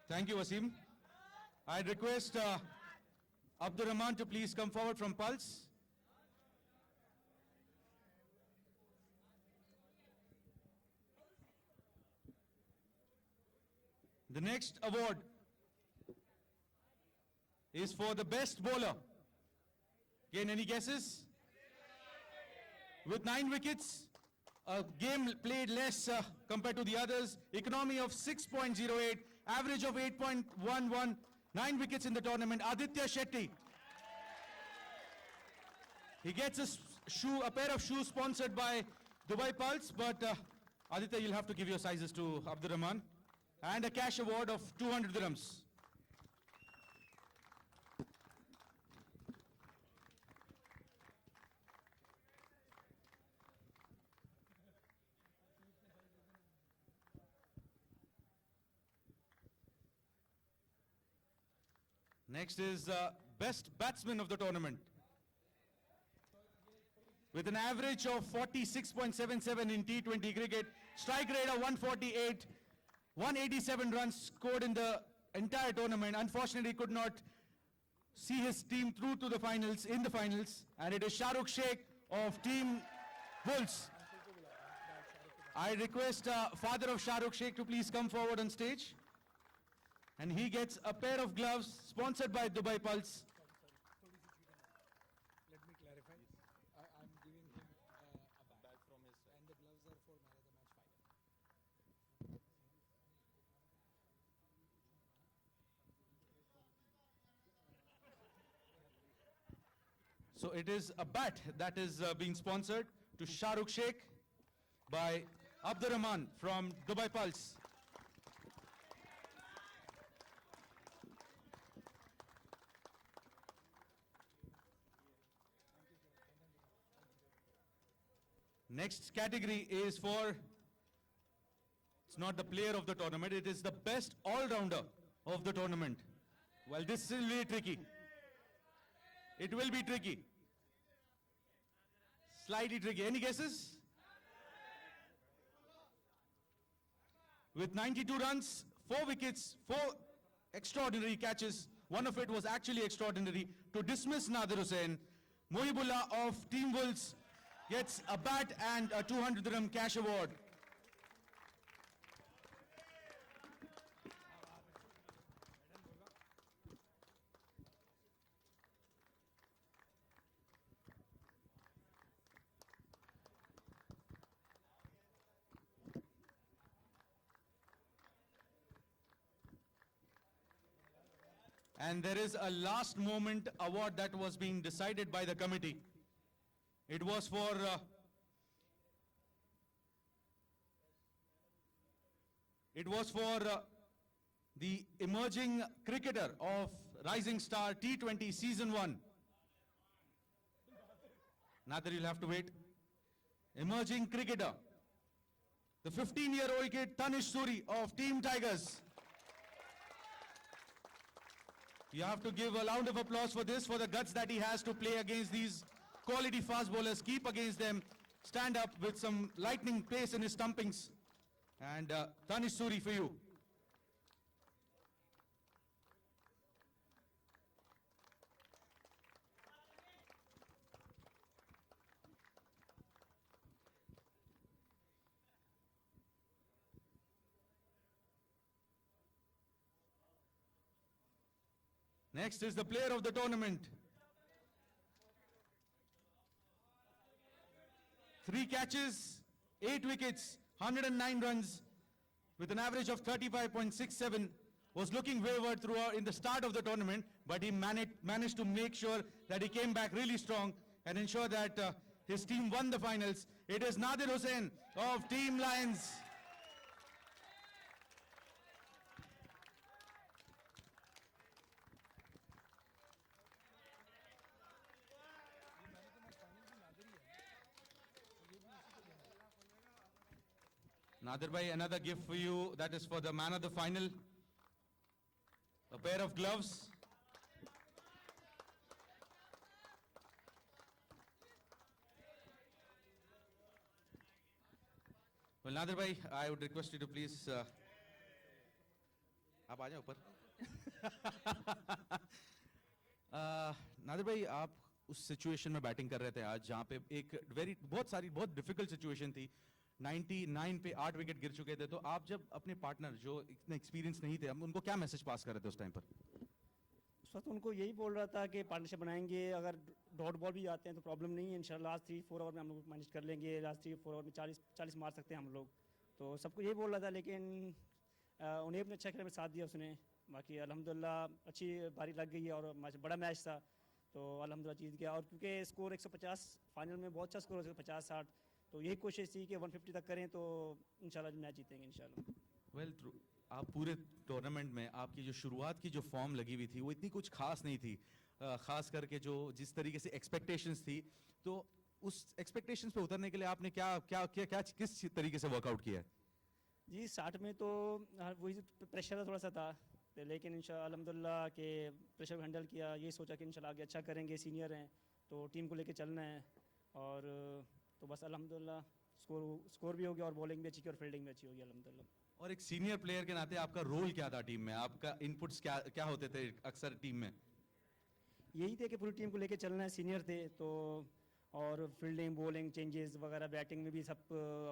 Thank you, Wasim. I'd request Abdur Rahman to please come forward from Pulse. The next award is for the best bowler. Again, any guesses? With 9 wickets, a game played less compared to the others, economy of 6.08, average of 8.11, 9 wickets in the tournament, Aditya Shetty. He gets a pair of shoes sponsored by Dubai Pulse, but Aditya, you'll have to give your sizes to Abdurrahman. And a cash award of 200 dirhams. Next is best batsman of the tournament. With an average of 46.77 in T20 cricket, strike rate of 148, 187 runs scored in the entire tournament. Unfortunately, could not see his team through to the finals, and it is Shahrukh Sheikh of Team Wolves. I request father of Shahrukh Sheikh to please come forward on stage. And he gets a pair of gloves sponsored by Dubai Pulse. Let me clarify. I'm giving him a bag from his and the gloves are for Man of the Match final. So it is a bat that is being sponsored to Shahrukh Sheikh by Abdurrahman from Dubai Pulse. Next category is for, it's not the player of the tournament, it is the best all-rounder of the tournament. Well, this is really tricky. It will be tricky. Slightly tricky. Any guesses? With 92 runs, 4 wickets, 4 extraordinary catches, one of it was actually extraordinary, to dismiss Nadir Hussain, Mohibullah of Team Wolves gets a bat and a 200 dirham cash award. And there is a last moment award that was being decided by the committee. It was for the emerging cricketer of Rising Star T20 Season 1. Nadir, you'll have to wait. Emerging cricketer. The 15-year-old kid Tanish Suri of Team Tigers. You have to give a round of applause for this, for the guts that he has to play against these quality fast bowlers, keep against them, stand up with some lightning pace in his stumpings. And Tanish Suri for you. Next is the player of the tournament. 3 catches, 8 wickets, 109 runs with an average of 35.67. Was looking wayward throughout in the start of the tournament, but he managed to make sure that he came back really strong and ensure that his team won the finals. It is Nadir Hussain of Team Lions. Nadir bhai, another gift for you, that is for the man of the final. A pair of gloves. Well, Nadir bhai, I would request you to please... आप आ जाओ ऊपर. नादिर भाई, आप उस situation में batting कर रहे थे आज जहाँ पे एक बहुत डिफिकल्ट सिचुएशन थी. 99 पे 8 विकेट गिर चुके थे, तो आप जब अपने पार्टनर जो इतने एक्सपीरियंस नहीं थे, हम उनको क्या मैसेज पास कर रहे थे उस टाइम पर? उस वक्त उनको यही बोल रहा था कि पार्टनरशिप बनाएंगे, अगर डॉट बॉल भी आते हैं तो प्रॉब्लम नहीं है, इंशाल्लाह लास्ट 3-4 ओवर में हम लोग मैनेज कर लेंगे, लास्ट 3-4 ओवर में 40 मार सकते हैं हम लोग, तो सबको यही बोल रहा था. लेकिन उन्हें अपने अच्छा खेलने में साथ दिया उसने. बाकी अल्हम्दुलिल्लाह अच्छी बारी लग गई है और बड़ा मैच था, तो अल्हम्दुलिल्लाह जीत गया, और क्योंकि स्कोर 150 फाइनल में बहुत अच्छा स्कोर है 50-60, तो यही कोशिश थी कि 150 तक करें तो इंशाल्लाह मैच जीतेंगे इंशाल्लाह। वेल आप पूरे टूर्नामेंट में आपकी जो शुरुआत की जो फॉर्म लगी हुई थी वो इतनी कुछ खास नहीं थी, खास करके जो जिस तरीके से एक्सपेक्टेशंस थी, तो उस एक्सपेक्टेशंस पे उतरने के लिए आपने क्या क्या क्या, क्या किस तरीके से वर्कआउट किया है? जी स्टार्ट में तो वही प्रेशर थोड़ा सा था, तो लेकिन इंशाल्लाह अल्हम्दुलिल्लाह के प्रेशर को हैंडल किया, ये सोचा कि इंशाल्लाह आगे अच्छा करेंगे, सीनियर हैं तो टीम को लेके चलना है, और तो बस अल्हम्दुलिल्लाह स्कोर भी हो गया और बॉलिंग भी अच्छी की और फील्डिंग भी अच्छी होगी अल्हम्दुलिल्लाह। और एक सीनियर प्लेयर के नाते आपका रोल क्या था टीम में, आपका इनपुट्स क्या क्या होते थे अक्सर टीम में? यही थे कि पूरी टीम को लेके चलना है, सीनियर थे तो, और फील्डिंग बॉलिंग चेंजेस वगैरह बैटिंग में भी सब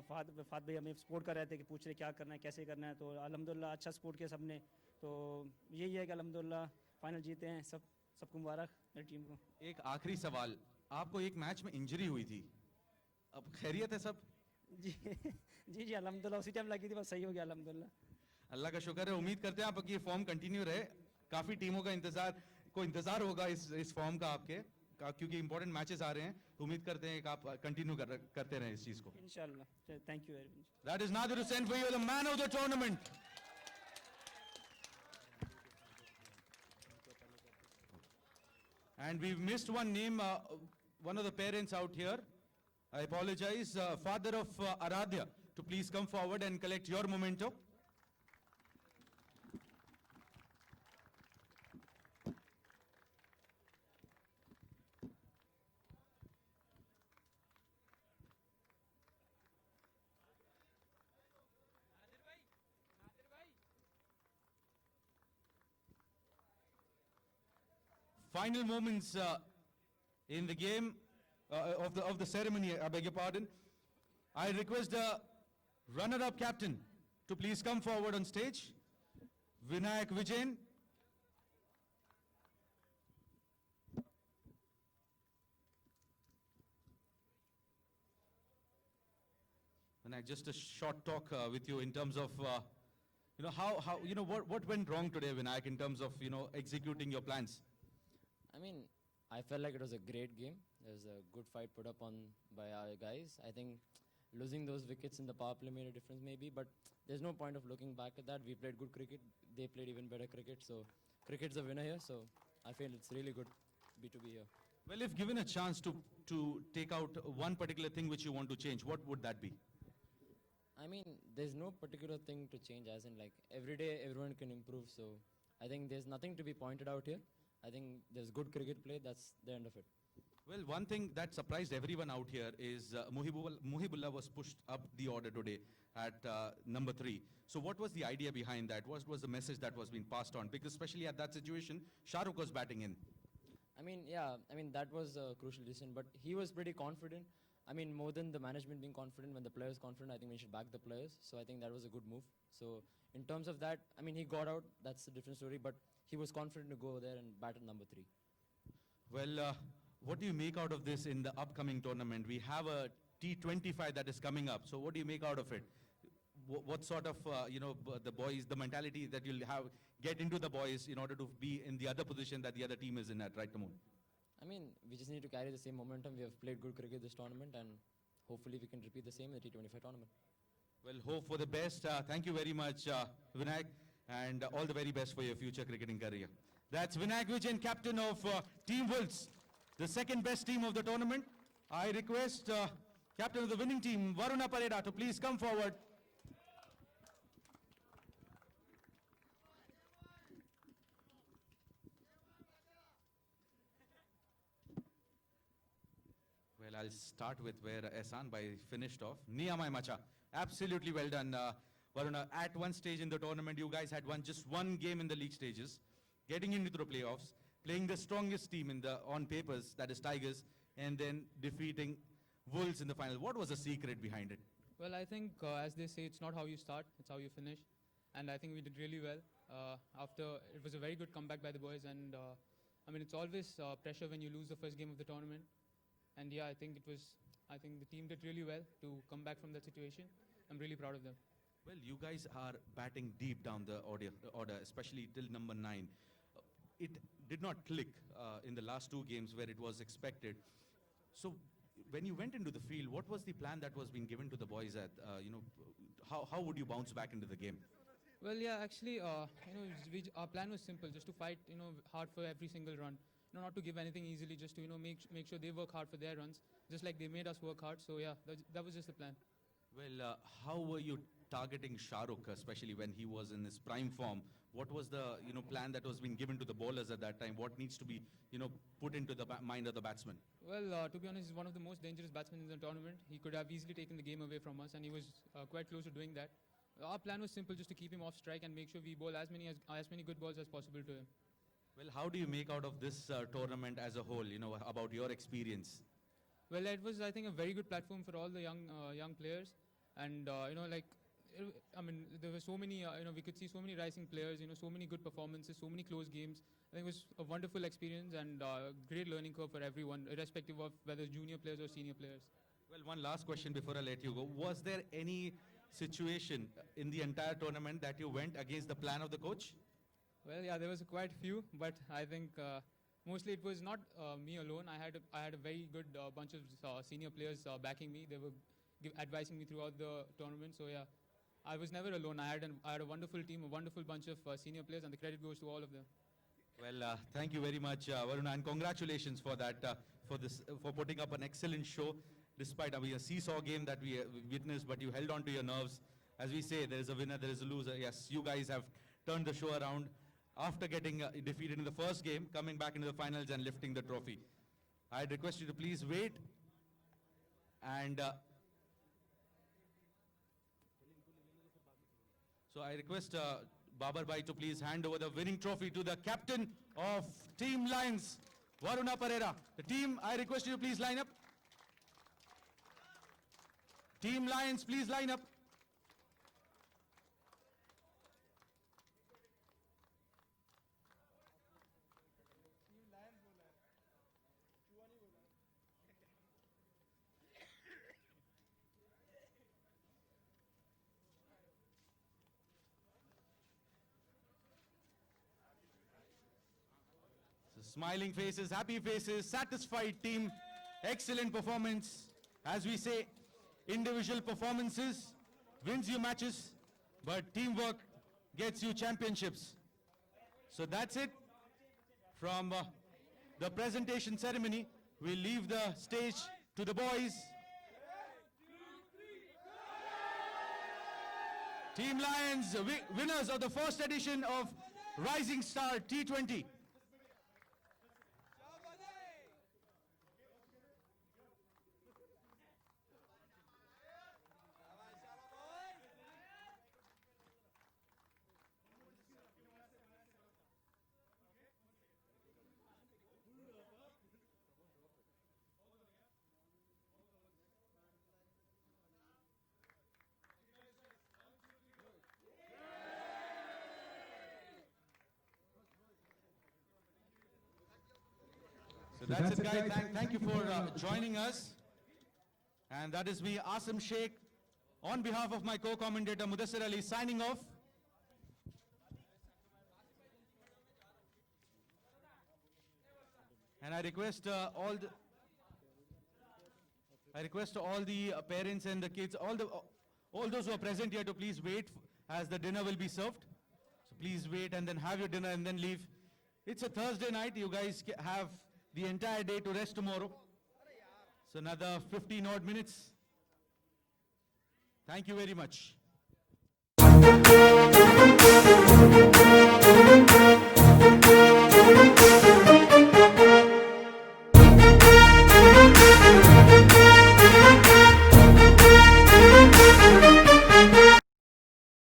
फाद भाई हमें सपोर्ट कर रहे थे कि पूछ रहे क्या करना है कैसे करना है, तो अल्हम्दुलिल्लाह अच्छा सपोर्ट किया सबने, तो यही है कि अल्हम्दुलिल्लाह फाइनल जीते हैं, सबको मुबारक मेरी टीम को। एक आखिरी सवाल, आपको एक मैच में इंजरी हुई थी, अब खैरियत है सब? जी जी जी अल्हम्दुलिल्लाह उसी टाइम लगी थी, बस सही हो गया अल्हम्दुलिल्लाह। अल्लाह का शुक्र है, उम्मीद करते हैं आपकी ये फॉर्म कंटिन्यू रहे, काफी टीमों का इंतजार होगा इस फॉर्म का आपके क्योंकि इंपॉर्टेंट मैचेस आ रहे हैं, तो उम्मीद करते हैं कि आप कंटिन्यू करते रहें इस चीज को। इंशाल्लाह, thank you very much. That is Nadir Hussain for you, the man of the tournament. And we've missed one name, one of the parents out here. I apologize, father of Aradhya, to please come forward and collect your memento. Final moments in the game of the ceremony, I beg your pardon. I request the runner-up captain to please come forward on stage. Vinayak Vijayan. Vinayak, just a short talk with you in terms of how what went wrong today, Vinayak, in terms of executing your plans. I mean, I felt like it was a great game. There was a good fight put up on by our guys. I think losing those wickets in the power play made a difference maybe, but there's no point of looking back at that. We played good cricket. They played even better cricket. So cricket's the winner here. So I feel it's really good to be here. Well, if given a chance to take out one particular thing which you want to change, what would that be? I mean, there's no particular thing to change, as in like every day everyone can improve. So I think there's nothing to be pointed out here. I think there's good cricket play. That's the end of it. Well, one thing that surprised everyone out here is Muhibullah was pushed up the order today at number 3. So what was the idea behind that? What was the message that was being passed on? Because especially at that situation, Shah Rukh was batting in. I mean, yeah, I mean, that was a crucial decision, but he was pretty confident. I mean, more than the management being confident, when the players confident, I think we should back the players. So I think that was a good move. So in terms of that, I mean, he got out. That's a different story, but he was confident to go there and bat at number 3. Well, what do you make out of this in the upcoming tournament? We have a T25 that is coming up. So what do you make out of it? What sort of, the boys, the mentality that you'll have, get into the boys in order to be in the other position that the other team is in at, right, Tamoon? I mean, we just need to carry the same momentum. We have played good cricket this tournament, and hopefully we can repeat the same in the T25 tournament. Well, hope for the best. Thank you very much, Vinayak, and all the very best for your future cricketing career. That's Vinayak Vijayan, captain of Team Wolves, the second best team of the tournament. I request captain of the winning team, Varuna Pareda, to please come forward. Well, I'll start with where Ehsan Bhai finished off. Niyamai Macha. Absolutely well done, Varuna. At one stage in the tournament, you guys had won just one game in the league stages, getting into the playoffs, playing the strongest team on papers, that is Tigers, and then defeating Wolves in the final. What was the secret behind it? Well, I think, as they say, it's not how you start, it's how you finish. And I think we did really well. It was a very good comeback by the boys. And I mean, it's always pressure when you lose the first game of the tournament. And yeah, I think the team did really well to come back from that situation. I'm really proud of them. Well, you guys are batting deep down the order, especially till number 9. it did not click in the last two games where it was expected. So when you went into the field, what was the plan that was being given to the boys at, how would you bounce back into the game? Well, yeah, actually, our plan was simple, just to fight, hard for every single run. Not to give anything easily, just to, make sure they work hard for their runs, just like they made us work hard. So yeah, that was just the plan. Well, how were you targeting Shahrukh, especially when he was in his prime form? What was the plan that was being given to the bowlers at that time? What needs to be put into the mind of the batsman? Well, to be honest, he's one of the most dangerous batsmen in the tournament. He could have easily taken the game away from us, and he was quite close to doing that. Our plan was simple, just to keep him off strike and make sure we bowl as many good balls as possible to him. Well, how do you make out of this tournament as a whole? About your experience. Well, it was, I think, a very good platform for all the young players, and there were so many, we could see so many rising players, so many good performances, so many close games. I think it was a wonderful experience and great learning curve for everyone, irrespective of whether junior players or senior players. Well, one last question before I let you go. Was there any situation in the entire tournament that you went against the plan of the coach? Well, yeah, there was quite a few, but I think mostly it was not me alone. I had a very good bunch of senior players backing me. They were advising me throughout the tournament. So yeah, I was never alone. I had a wonderful team, a wonderful bunch of senior players, and the credit goes to all of them. Well, thank you very much, Varuna, and congratulations for that, for putting up an excellent show, despite a seesaw game that we witnessed, but you held on to your nerves. As we say, there is a winner, there is a loser. Yes, you guys have turned the show around after getting defeated in the first game, coming back into the finals and lifting the trophy. I'd request you to please wait and so I request Babar Bhai to please hand over the winning trophy to the captain of Team Lions, Varuna Pereira. The team, I request you to please line up. Team Lions, please line up. Smiling faces, happy faces, satisfied team, excellent performance. As we say, individual performances wins you matches, but teamwork gets you championships. So that's it from the presentation ceremony. We'll leave the stage to the boys. Team Lions, winners of the first edition of Rising Star T20. So that's it, guys. Thank you for joining us. And that is me, Asim Sheikh, on behalf of my co-commentator Mudassir Ali, signing off. And I request all the parents and the kids, all those who are present here to please wait as the dinner will be served. So please wait and then have your dinner and then leave. It's a Thursday night. You guys have the entire day to rest tomorrow. So another 15 odd minutes. Thank you very much.